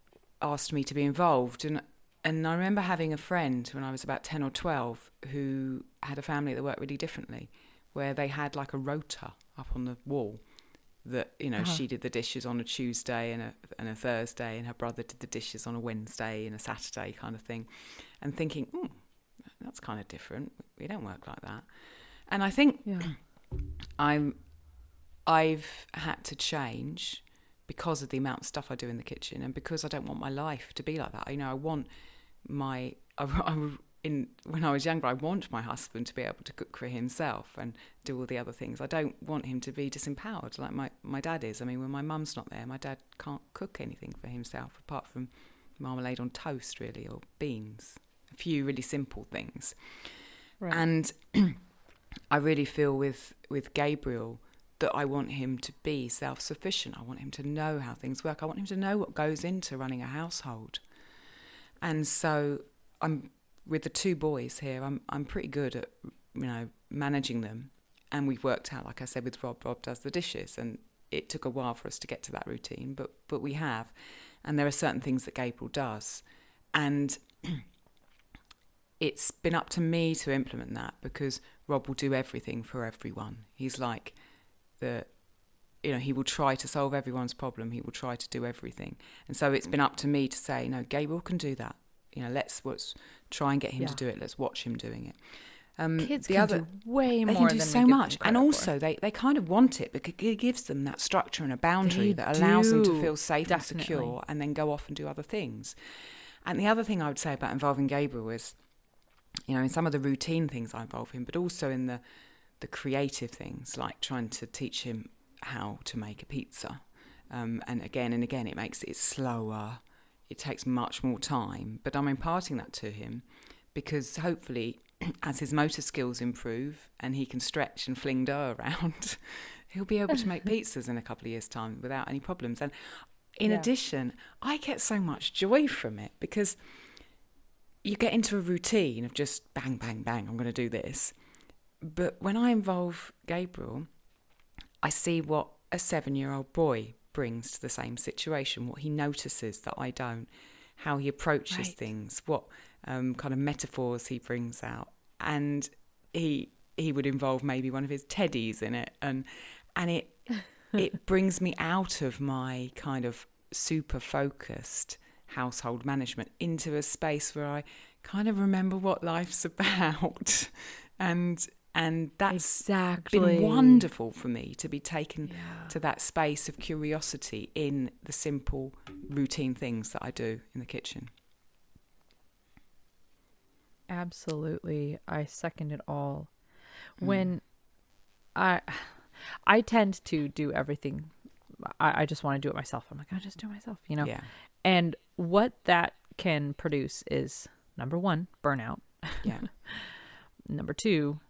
asked me to be involved. And I remember having a friend when I was about 10 or 12 who had a family that worked really differently, where they had like a rota up on the wall that, she did the dishes on a Tuesday and a Thursday, and her brother did the dishes on a Wednesday and a Saturday kind of thing. And thinking, that's kind of different. We don't work like that. And I think... Yeah. I've had to change because of the amount of stuff I do in the kitchen, and because I don't want my life to be like that. I want when I was younger, I want my husband to be able to cook for himself and do all the other things. I don't want him to be disempowered like my dad is. I mean, when my mum's not there, my dad can't cook anything for himself apart from marmalade on toast, really, or beans. A few really simple things. Right. And I really feel with Gabriel that I want him to be self-sufficient. I want him to know how things work. I want him to know what goes into running a household. And so I'm with the two boys here. I'm pretty good at managing them, and we've worked out, like I said, with Rob. Rob does the dishes, and it took a while for us to get to that routine, but we have. And there are certain things that Gabriel does, and it's been up to me to implement that, because Rob will do everything for everyone. He's like he will try to solve everyone's problem. He will try to do everything. And so it's been up to me to say, no, Gabriel can do that. Let's try and get him to do it. Let's watch him doing it.
Kids can do way more.
They can do
than
so much. And also they kind of want it because it gives them that structure and a boundary that allows them to feel safe and secure and then go off and do other things. And the other thing I would say about involving Gabriel is, in some of the routine things I involve him, but also in the creative things, like trying to teach him how to make a pizza. And again, it makes it slower. It takes much more time. But I'm imparting that to him because hopefully as his motor skills improve and he can stretch and fling dough around, he'll be able to make pizzas in a couple of years' time without any problems. And in addition, I get so much joy from it because you get into a routine of just bang, bang, bang, I'm going to do this. But when I involve Gabriel, I see what a 7-year-old boy brings to the same situation, what he notices that I don't, how he approaches things, what kind of metaphors he brings out. And he would involve maybe one of his teddies in it. And it brings me out of my kind of super focused household management into a space where I kind of remember what life's about. And that's been wonderful for me to be taken to that space of curiosity in the simple routine things that I do in the kitchen.
Absolutely. I second it all. When I tend to do everything, I just want to do it myself. I'm like, I'll just do it myself,
Yeah.
And what that can produce is, number 1, burnout.
Yeah.
Number 2,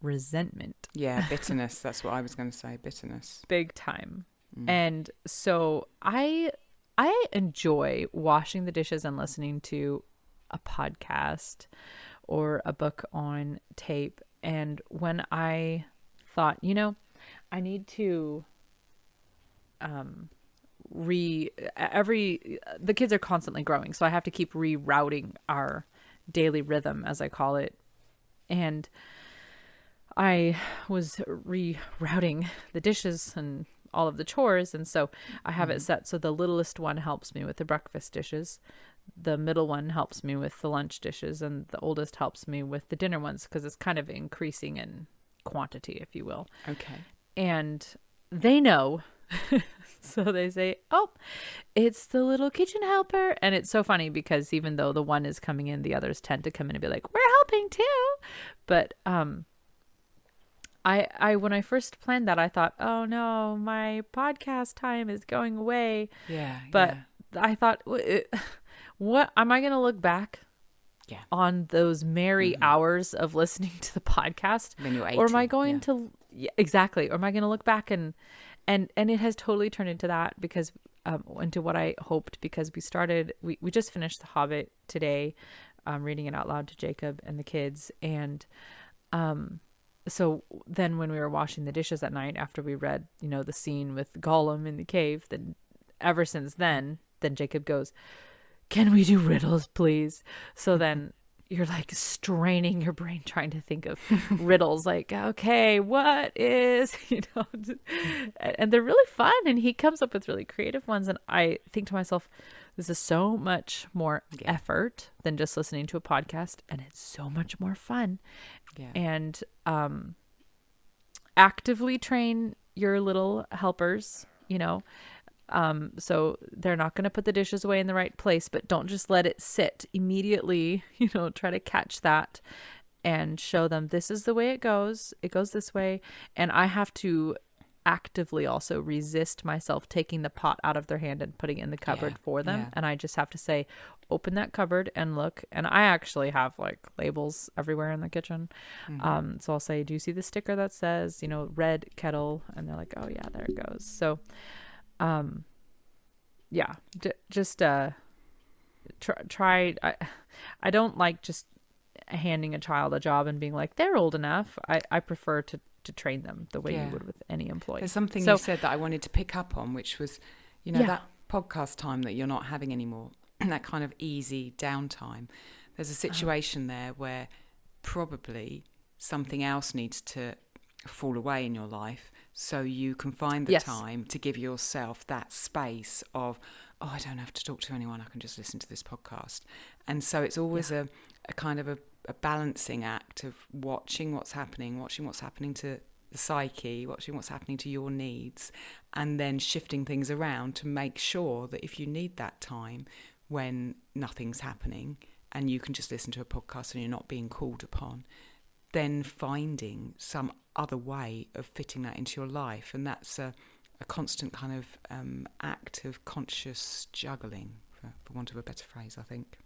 resentment.
Yeah, bitterness. That's what I was going to say, bitterness.
Big time. And so I enjoy washing the dishes and listening to a podcast or a book on tape. And when I thought, I need to the kids are constantly growing, so I have to keep rerouting our daily rhythm, as I call it. And I was rerouting the dishes and all of the chores, and so I have it set so the littlest one helps me with the breakfast dishes, the middle one helps me with the lunch dishes, and the oldest helps me with the dinner ones, because it's kind of increasing in quantity, if you will.
Okay.
And they know. So they say, oh, it's the little kitchen helper. And it's so funny because even though the one is coming in, the others tend to come in and be like, we're helping too. But I when I first planned that, I thought, oh no, my podcast time is going away.
Yeah.
But I thought, what am I going to look back on those merry hours of listening to the podcast?
When you're 80,
or am I going to, exactly. Or am I going to look back and it has totally turned into that, because into what I hoped, because we just finished The Hobbit today, reading it out loud to Jacob and the kids. And so then when we were washing the dishes at night after we read, the scene with Gollum in the cave, then ever since then Jacob goes, can we do riddles, please? So then you're like straining your brain trying to think of riddles, like, okay, what is, and they're really fun. And he comes up with really creative ones. And I think to myself, this is so much more effort than just listening to a podcast. And it's so much more fun. Yeah. And actively train your little helpers, so they're not going to put the dishes away in the right place, but don't just let it sit immediately, try to catch that and show them this is the way it goes. It goes this way. And I have to actively also resist myself taking the pot out of their hand and putting it in the cupboard for them. Yeah. And I just have to say, open that cupboard and look. And I actually have like labels everywhere in the kitchen. So I'll say, do you see the sticker that says, red kettle? And they're like, oh yeah, there it goes. So, just try. I don't like just handing a child a job and being like, they're old enough. I prefer to train them the way you would with any employee.
There's something you said that I wanted to pick up on, which was, that podcast time that you're not having anymore, that kind of easy downtime. There's a situation there where probably something else needs to fall away in your life, so you can find the time to give yourself that space of, oh, I don't have to talk to anyone, I can just listen to this podcast. And so it's always a kind of a balancing act of watching what's happening to the psyche, watching what's happening to your needs, and then shifting things around to make sure that if you need that time when nothing's happening and you can just listen to a podcast and you're not being called upon, then finding some other way of fitting that into your life. And that's a constant kind of act of conscious juggling, for want of a better phrase, I think.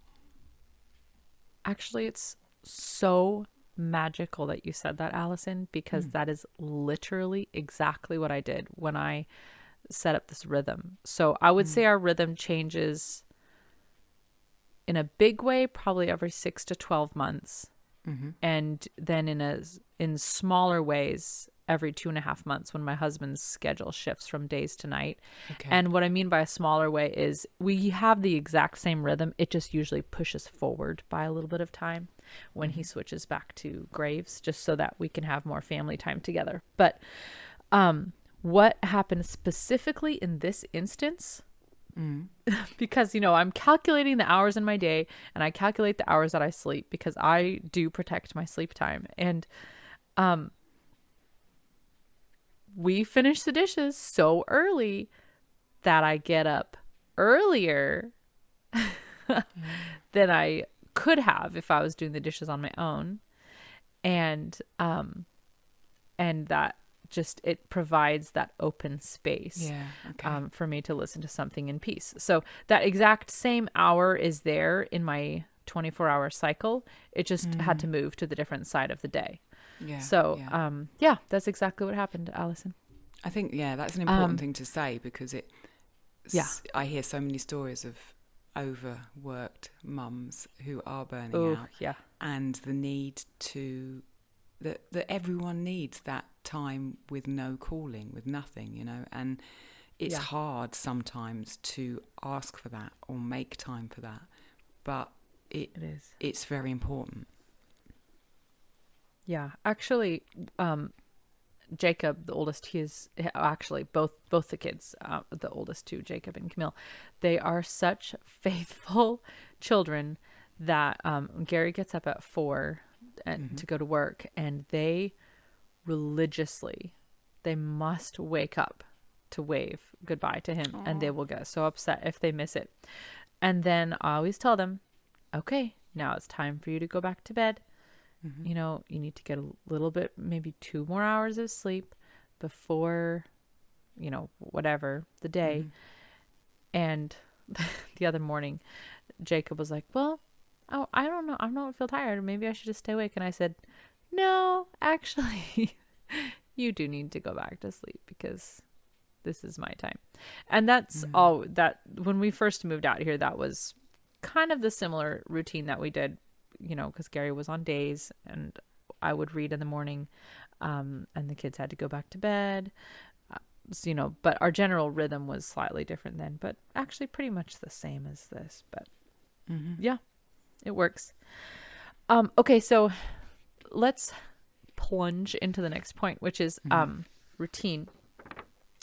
Actually, it's so magical that you said that, Alison, because that is literally exactly what I did when I set up this rhythm. So I would say our rhythm changes in a big way probably every 6 to 12 months. And then in smaller ways every 2.5 months when my husband's schedule shifts from days to night. Okay. And what I mean by a smaller way is we have the exact same rhythm. It just usually pushes forward by a little bit of time when he switches back to Graves, just so that we can have more family time together. But what happened specifically in this instance, because, I'm calculating the hours in my day and I calculate the hours that I sleep because I do protect my sleep time. And we finish the dishes so early that I get up earlier than I could have if I was doing the dishes on my own. And that just, it provides that open space for me to listen to something in peace. So that exact same hour is there in my 24-hour cycle. It just had to move to the different side of the day. That's exactly what happened, Alison.
I think, that's an important thing to say, because I hear so many stories of overworked mums who are burning out. Yeah. And the need to, that everyone needs that time with no calling, with nothing, and it's hard sometimes to ask for that or make time for that, but it's very important.
Yeah, actually, Jacob, the oldest, he is actually both the kids, the oldest two, Jacob and Camille, they are such faithful children that Gary gets up at 4 to go to work, and they religiously, they must wake up to wave goodbye to him. Aww. And they will get so upset if they miss it. And then I always tell them, okay, now it's time for you to go back to bed. You need to get a little bit, maybe 2 more hours of sleep before, whatever the day. And the other morning, Jacob was like, well, I don't know. I don't feel tired. Maybe I should just stay awake. And I said, no, actually, you do need to go back to sleep because this is my time. And that's all that when we first moved out here, that was kind of the similar routine that we did, because Gary was on days and I would read in the morning, and the kids had to go back to bed. But our general rhythm was slightly different then, but actually pretty much the same as this, but it works. Okay. So let's plunge into the next point, which is, routine.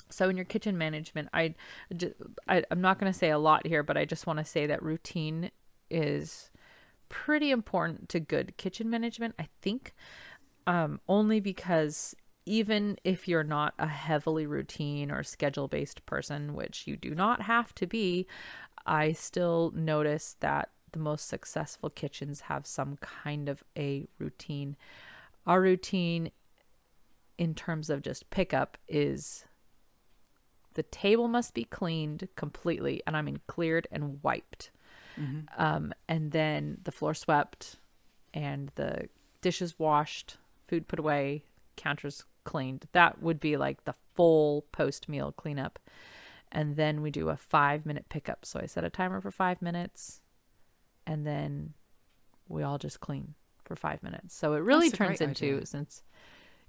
So in your kitchen management, I'm not going to say a lot here, but I just want to say that routine is pretty important to good kitchen management, I think, only because even if you're not a heavily routine or schedule-based person, which you do not have to be, I still notice that the most successful kitchens have some kind of a routine. Our routine in terms of just pickup is the table must be cleaned completely, and I mean cleared and wiped. And then the floor swept and the dishes washed, food put away, counters cleaned. That would be like the full post-meal cleanup. And then we do a 5-minute pickup. So I set a timer for 5 minutes, and then we all just clean for 5 minutes. So it really turns into, since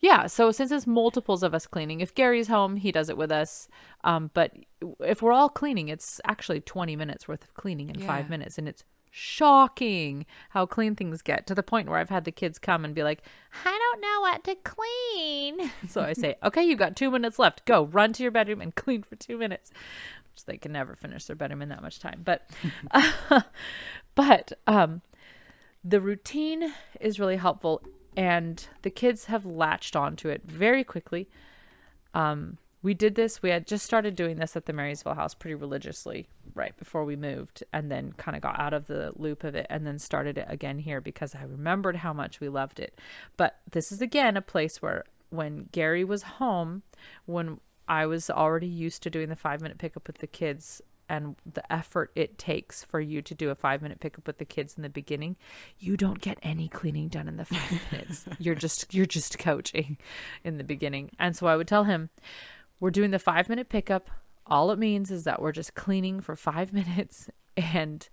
it's multiples of us cleaning, if Gary's home, he does it with us. But if we're all cleaning, it's actually 20 minutes worth of cleaning in 5 minutes, and it's shocking how clean things get, to the point where I've had the kids come and be like, I don't know what to clean. So I say, okay, you got 2 minutes left. Go run to your bedroom and clean for 2 minutes, which they can never finish their bedroom in that much time. But, but the routine is really helpful, and the kids have latched onto it very quickly. We did this. We had just started doing this at the Marysville house pretty religiously right before we moved, and then kind of got out of the loop of it and then started it again here because I remembered how much we loved it. But this is, again, a place where when Gary was home, when I was already used to doing the 5-minute pickup with the kids and the effort it takes for you to do a 5-minute pickup with the kids in the beginning, you don't get any cleaning done in the 5 minutes. You're just coaching in the beginning. And so I would tell him, we're doing the 5-minute pickup. All it means is that we're just cleaning for 5 minutes, and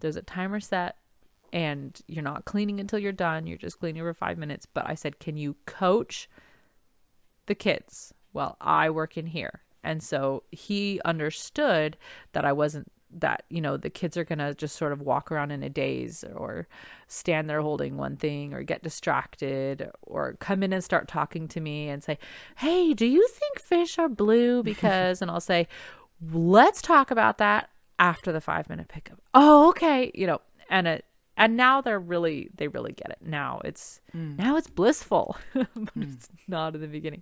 there's a timer set, and you're not cleaning until you're done. You're just cleaning for 5 minutes. But I said, can you coach the kids? Well, I work in here. And so he understood that the kids are going to just sort of walk around in a daze or stand there holding one thing or get distracted or come in and start talking to me and say, hey, do you think fish are blue? Because, and I'll say, let's talk about that after the 5-minute pickup. Oh, okay. And now they really get it. Now it's blissful, but it's not in the beginning.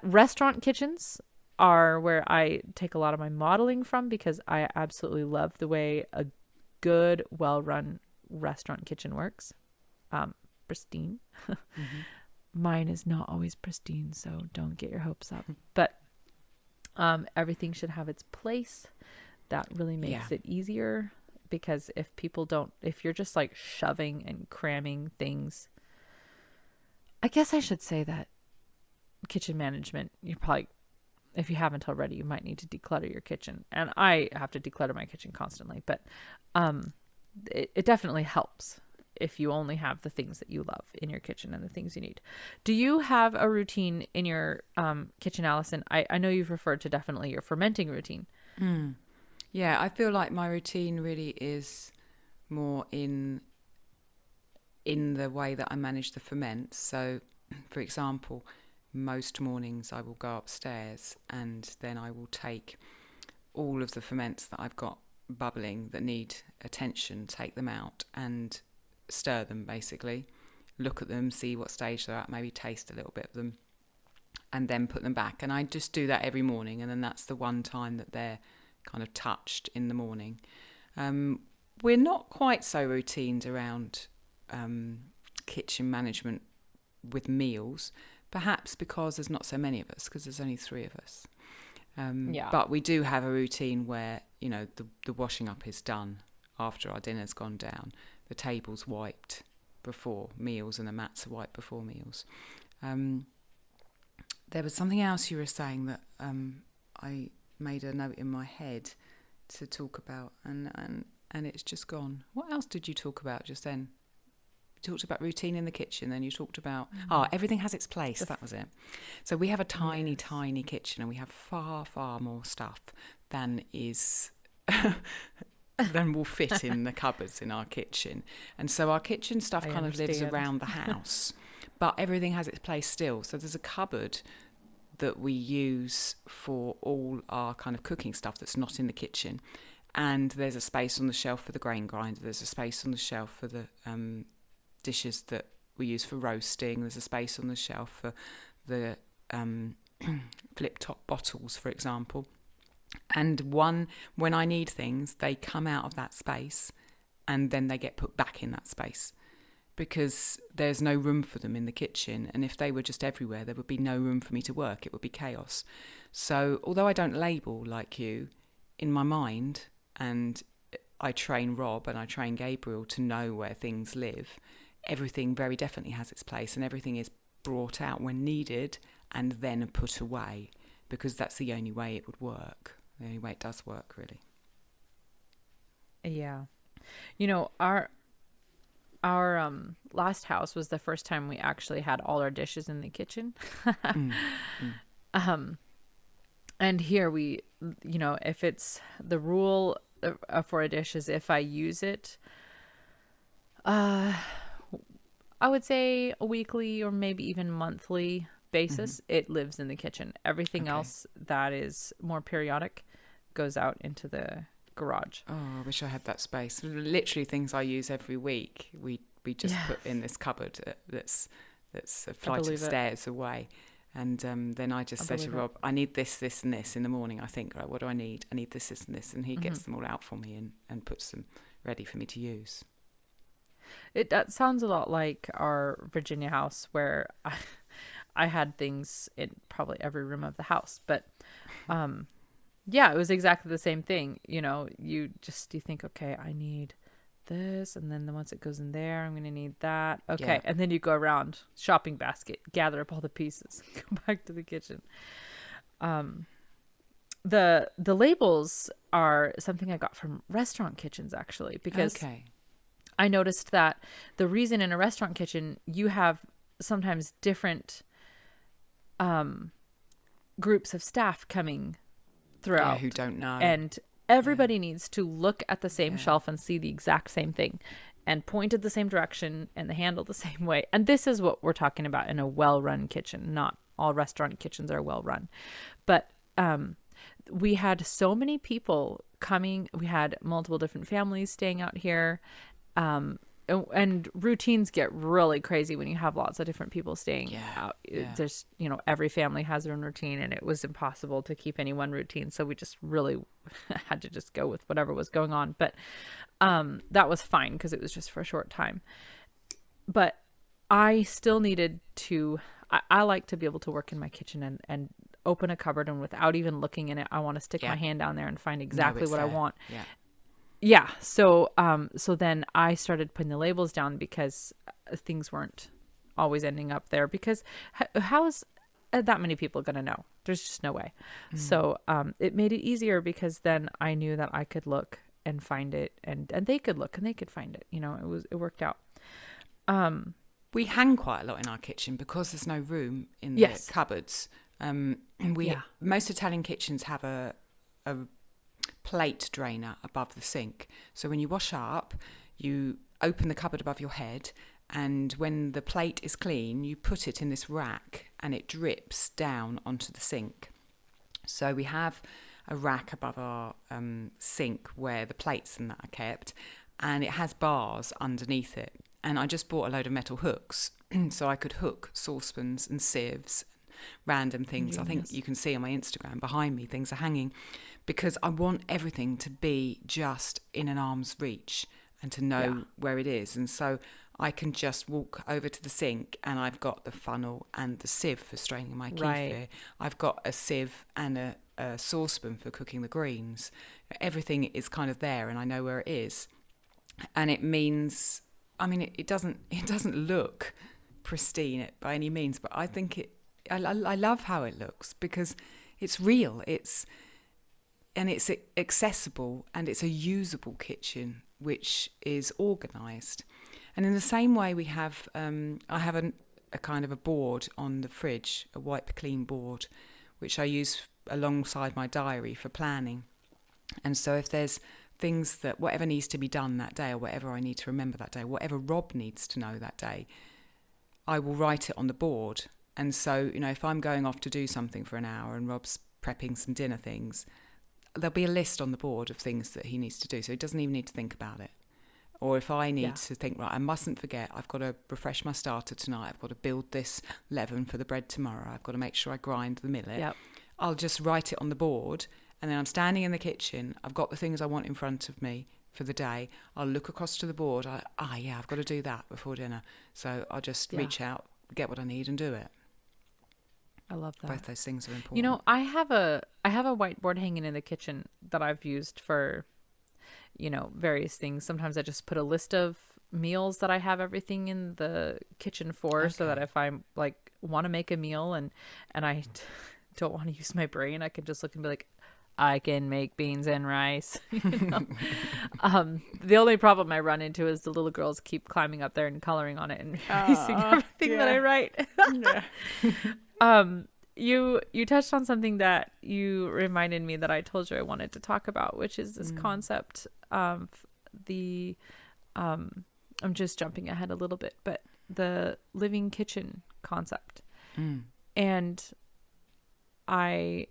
Restaurant kitchens are where I take a lot of my modeling from, because I absolutely love the way a good, well-run restaurant kitchen works. Pristine. Mine is not always pristine, so don't get your hopes up. But everything should have its place. That really makes it easier, because if you're just like shoving and cramming things, I guess I should say that kitchen management, you probably, if you haven't already, you might need to declutter your kitchen. And I have to declutter my kitchen constantly, but it definitely helps if you only have the things that you love in your kitchen and the things you need. Do you have a routine in your kitchen, Alison? I know you've referred to definitely your fermenting routine.
Yeah, I feel like my routine really is more in the way that I manage the ferments. So, for example, most mornings I will go upstairs and then I will take all of the ferments that I've got bubbling that need attention, take them out and stir them, basically. Look at them, see what stage they're at, maybe taste a little bit of them, and then put them back. And I just do that every morning, and then that's the one time that they're kind of touched in the morning. We're not quite so routined around kitchen management with meals, perhaps because there's not so many of us, because there's only 3 of us. But we do have a routine where, the washing up is done after our dinner's gone down. The table's wiped before meals and the mats are wiped before meals. There was something else you were saying that I made a note in my head to talk about, and it's just gone. What else did you talk about just then? You talked about routine in the kitchen, then you talked about everything has its place. That was it. So we have a tiny kitchen, and we have far more stuff than is than will fit in the cupboards in our kitchen. And so our kitchen stuff kind of lives around the house, but everything has its place still. So there's a cupboard that we use for all our kind of cooking stuff that's not in the kitchen. And there's a space on the shelf for the grain grinder. There's a space on the shelf for the dishes that we use for roasting. There's a space on the shelf for the flip top bottles, for example. And when I need things, they come out of that space and then they get put back in that space, because there's no room for them in the kitchen. And if they were just everywhere, there would be no room for me to work. It would be chaos. So although I don't label like you, in my mind, and I train Rob and I train Gabriel to know where things live, everything very definitely has its place, and everything is brought out when needed and then put away, because that's the only way it would work. The only way it does work, really.
Yeah. Our last house was the first time we actually had all our dishes in the kitchen. And here we, if it's the rule for a dish is if I use it, I would say a weekly or maybe even monthly basis, it lives in the kitchen. Everything else that is more periodic goes out into the garage.
Oh, I wish I had that space. Literally things I use every week, we just put in this cupboard that's a flight of stairs away. And then I just say to Rob, I need this, this, and this in the morning. I think, right, what do I need? I need this, this, and this. And he gets them all out for me and puts them ready for me to use.
That sounds a lot like our Virginia house, where I had things in probably every room of the house. But yeah, it was exactly the same thing. You know, you think, okay, I need this, and then once it goes in there, I'm going to need that. Okay, and then you go around, shopping basket, gather up all the pieces, go back to the kitchen. The labels are something I got from restaurant kitchens, actually, because I noticed that the reason in a restaurant kitchen you have sometimes different groups of staff coming throughout
who don't know,
and everybody needs to look at the same shelf and see the exact same thing and point at the same direction and the handle the same way. And this is what we're talking about in a well-run kitchen. Not all restaurant kitchens are well-run, but we had so many people coming. We had multiple different families staying out here. And routines get really crazy when you have lots of different people staying out. There's, every family has their own routine, and it was impossible to keep any one routine. So we just really had to just go with whatever was going on. But that was fine because it was just for a short time. But I still needed to, I like to be able to work in my kitchen and open a cupboard, and without even looking in it, I want to stick my hand down there and find exactly what I want. Yeah. So then I started putting the labels down because things weren't always ending up there, because how is that many people going to know? There's just no way. So it made it easier because then I knew that I could look and find it, and they could look and they could find it. It worked out.
We hang quite a lot in our kitchen because there's no room in the cupboards. Most Italian kitchens have a plate drainer above the sink, so when you wash up, you open the cupboard above your head, and when the plate is clean, you put it in this rack and it drips down onto the sink. So we have a rack above our sink where the plates and that are kept, and it has bars underneath it, and I just bought a load of metal hooks so I could hook saucepans and sieves, random things. I think you can see on my Instagram behind me, things are hanging, because I want everything to be just in an arm's reach and to know where it is. And so I can just walk over to the sink and I've got the funnel and the sieve for straining my kefir. I've got a sieve and a saucepan for cooking the greens. Everything is kind of there and I know where it is. And it means, it doesn't look pristine by any means, but I think I love how it looks because it's real. It's accessible, and it's a usable kitchen which is organised. And in the same way, we have I have a kind of a board on the fridge, a wipe clean board, which I use alongside my diary for planning. And so if there's things that whatever needs to be done that day, or whatever I need to remember that day, whatever Rob needs to know that day, I will write it on the board. And so, if I'm going off to do something for an hour and Rob's prepping some dinner things, there'll be a list on the board of things that he needs to do, so he doesn't even need to think about it. Or if I need to think, right, I mustn't forget, I've got to refresh my starter tonight, I've got to build this leaven for the bread tomorrow, I've got to make sure I grind the millet, I'll just write it on the board, and then I'm standing in the kitchen, I've got the things I want in front of me for the day, I'll look across to the board, I've got to do that before dinner, so I'll just reach out, get what I need and do it.
I love that.
Both those things are important.
I have a whiteboard hanging in the kitchen that I've used for, various things. Sometimes I just put a list of meals that I have everything in the kitchen for, so that if I want to make a meal and I don't want to use my brain, I can just look and be like, I can make beans and rice. The only problem I run into is the little girls keep climbing up there and coloring on it and erasing everything that I write. you touched on something that you reminded me that I told you I wanted to talk about, which is this concept of the I'm just jumping ahead a little bit, but the living kitchen concept. And I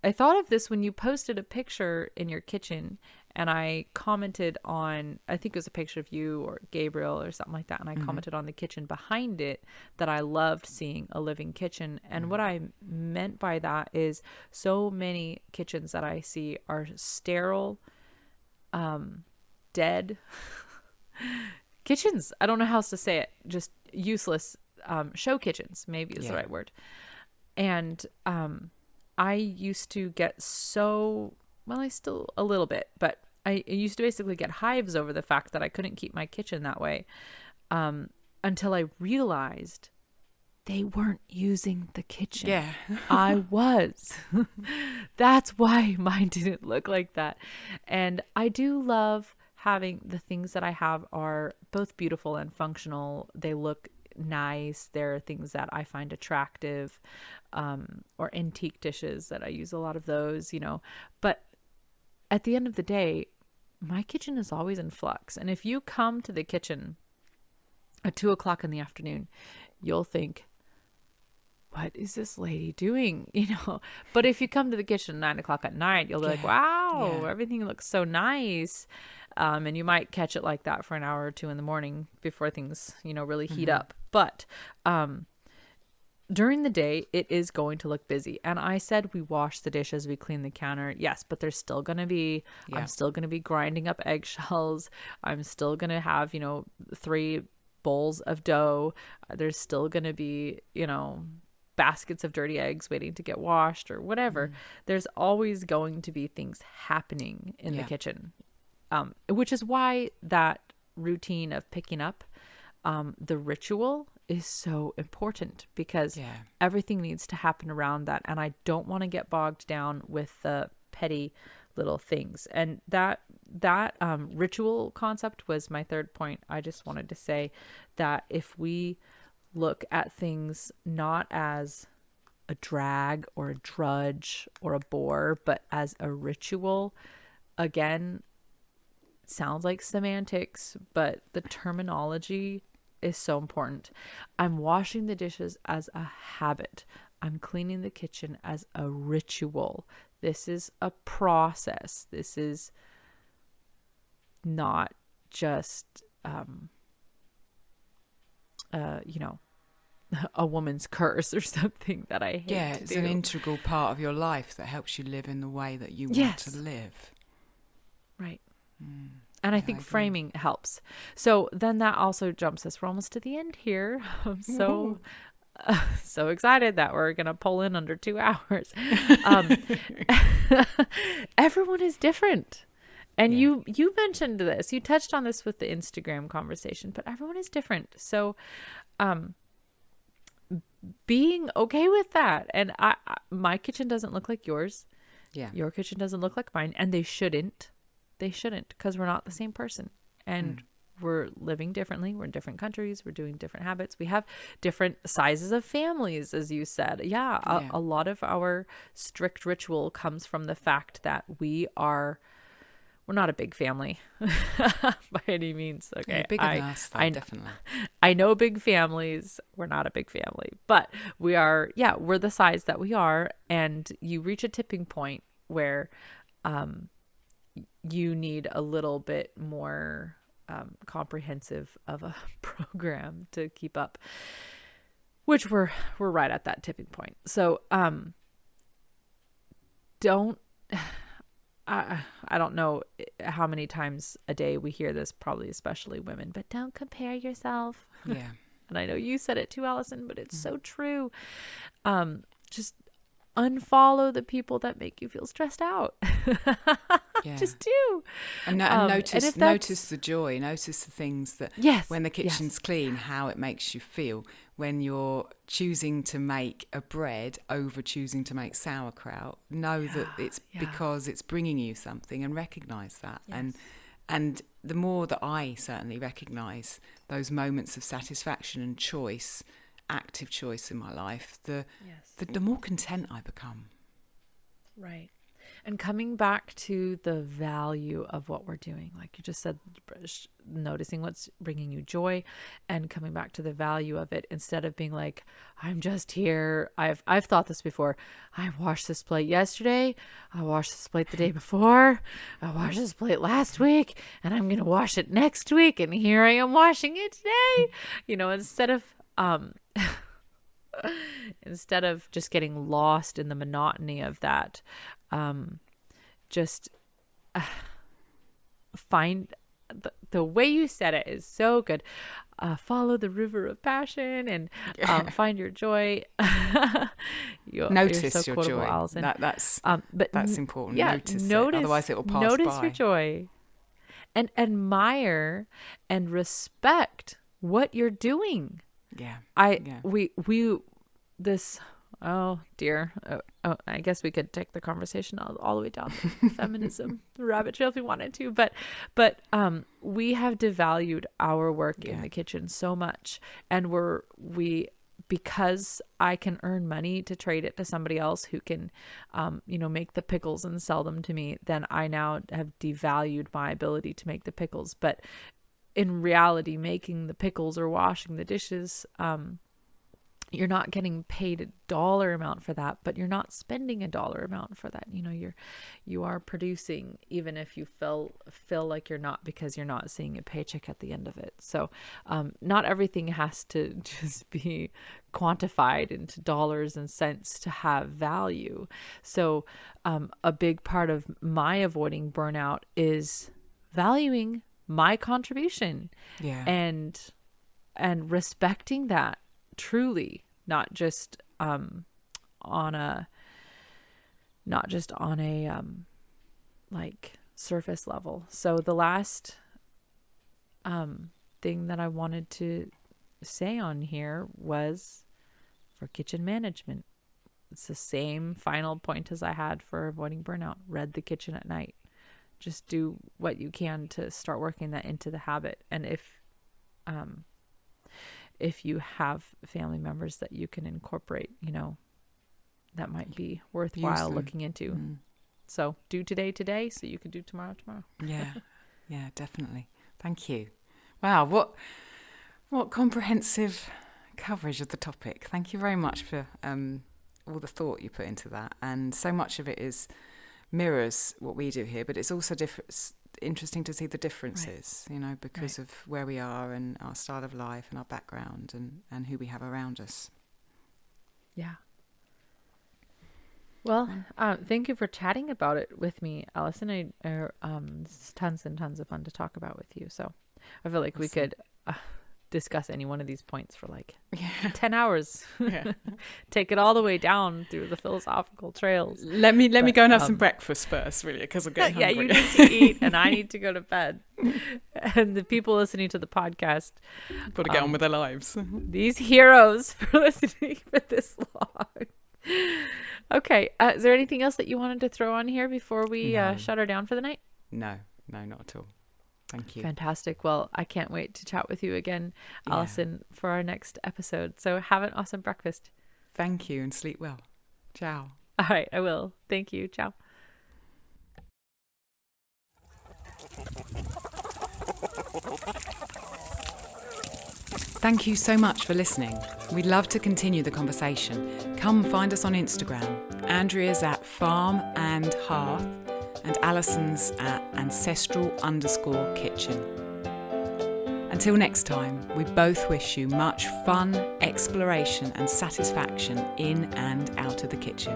thought of this when you posted a picture in your kitchen, and I commented on, I think it was a picture of you or Gabriel or something like that, and I commented on the kitchen behind it that I loved seeing a living kitchen. And what I meant by that is so many kitchens that I see are sterile, dead kitchens. I don't know how else to say it. Just useless show kitchens, maybe is the right word. And I used to get so, well, I still a little bit, but I used to basically get hives over the fact that I couldn't keep my kitchen that way, until I realized they weren't using the kitchen.
Yeah.
I was. That's why mine didn't look like that. And I do love having the things that I have are both beautiful and functional. They look nice. There are things that I find attractive, or antique dishes that I use a lot of those, but at the end of the day, my kitchen is always in flux. And if you come to the kitchen at 2:00 in the afternoon, you'll think, what is this lady doing? But if you come to the kitchen at 9:00 at night, you'll be like, wow, everything looks so nice. And you might catch it like that for an hour or two in the morning before things, really heat up. But during the day, it is going to look busy. And I said we wash the dishes, we clean the counter. Yes, but there's still going to be, I'm still going to be grinding up eggshells. I'm still going to have, 3 bowls of dough. There's still going to be, baskets of dirty eggs waiting to get washed or whatever. There's always going to be things happening in the kitchen. Which is why that routine of picking up, the ritual is so important, because everything needs to happen around that. And I don't want to get bogged down with the petty little things. And that ritual concept was my third point. I just wanted to say that if we look at things not as a drag or a drudge or a bore, but as a ritual, again, sounds like semantics, but the terminology is so important. I'm washing the dishes as a habit. I'm cleaning the kitchen as a ritual. This is a process. This is not just, a woman's curse or something that I hate.
Yeah, it's an integral part of your life that helps you live in the way that you want to live. Right. And I think framing helps. So then that also jumps us. We're almost to the end here. I'm so excited that we're going to pull in under 2 hours. Everyone is different. And you mentioned this. You touched on this with the Instagram conversation, but everyone is different. So being okay with that. And my kitchen doesn't look like yours. Yeah. Your kitchen doesn't look like mine. And they shouldn't. They shouldn't, because we're not the same person, and we're living differently. We're in different countries. We're doing different habits. We have different sizes of families, as you said. A lot of our strict ritual comes from the fact that we're not a big family by any means. Okay. Bigger than us, though, definitely.
I know big families. We're not a big family, but we are, we're the size that we are. And you reach a tipping point where, you need a little bit more comprehensive of a program to keep up, which we're right at that tipping point. So don't I don't know how many times a day we hear this, probably especially women, but don't compare yourself. Yeah. And I know you said it too, Alison, but it's so true. Just unfollow the people that make you feel stressed out. Just do.
And notice the joy, notice the things that when the kitchen's clean, how it makes you feel. When you're choosing to make a bread over choosing to make sauerkraut, know that it's because it's bringing you something, and recognise that. Yes. And the more that I certainly recognise those moments of satisfaction and choice active choice in my life, the more content I become.
Right. And coming back to the value of what we're doing, like you just said, noticing what's bringing you joy and coming back to the value of it instead of being like, I'm just here. I've thought this before. I washed this plate yesterday. I washed this plate the day before. I washed this plate last week and I'm going to wash it next week. And here I am washing it today, instead of just getting lost in the monotony of that. Just find the way you said it is so good. Follow the river of passion and find your joy.
Notice
you're so
your
quotable,
joy.
Alison.
That's important.
Yeah,
notice it. Otherwise it will pass by.
Notice your joy and admire and respect what you're doing. Oh dear. I guess we could take the conversation all the way down the feminism rabbit trail if we wanted to, but we have devalued our work in the kitchen so much, and because I can earn money to trade it to somebody else who can, make the pickles and sell them to me, then I now have devalued my ability to make the pickles. But in reality, making the pickles or washing the dishes, you're not getting paid a dollar amount for that, but you're not spending a dollar amount for that. You are producing, even if you feel like you're not, because you're not seeing a paycheck at the end of it. So, not everything has to just be quantified into dollars and cents to have value. So, a big part of my avoiding burnout is valuing my contribution and respecting that. Truly, not just on a like surface level. So the last thing that I wanted to say on here was for kitchen management. It's the same final point as I had for avoiding burnout. Read the kitchen at night. Just do what you can to start working that into the habit. And if you have family members that you can incorporate, that might be worthwhile looking into. So do today so you can do tomorrow.
Yeah, definitely. Thank you. Wow, what comprehensive coverage of the topic. Thank you very much for all the thought you put into that. And so much of it mirrors what we do here, but it's also interesting to see the differences, because of where we are and our style of life and our background and who we have around us.
Yeah. Well, thank you for chatting about it with me, Alison. It's tons and tons of fun to talk about with you. So I feel like we could discuss any one of these points for 10 hours. Take it all the way down through the philosophical trails.
Let me go and have some breakfast first, really, because I'm getting hungry.
You need to eat and I need to go to bed. And the people listening to the podcast
got to get on with their lives.
These heroes for listening for this long. Okay, is there anything else that you wanted to throw on here before we shut her down for the night?
No, not at all. Thank you.
Fantastic. Well, I can't wait to chat with you again, Alison, for our next episode. So have an awesome breakfast.
Thank you and sleep well. Ciao.
All right, I will. Thank you. Ciao.
Thank you so much for listening. We'd love to continue the conversation. Come find us on Instagram. Andrea's at Farm and Hearth and Alison's at ancestral_kitchen. Until next time, we both wish you much fun, exploration and satisfaction in and out of the kitchen.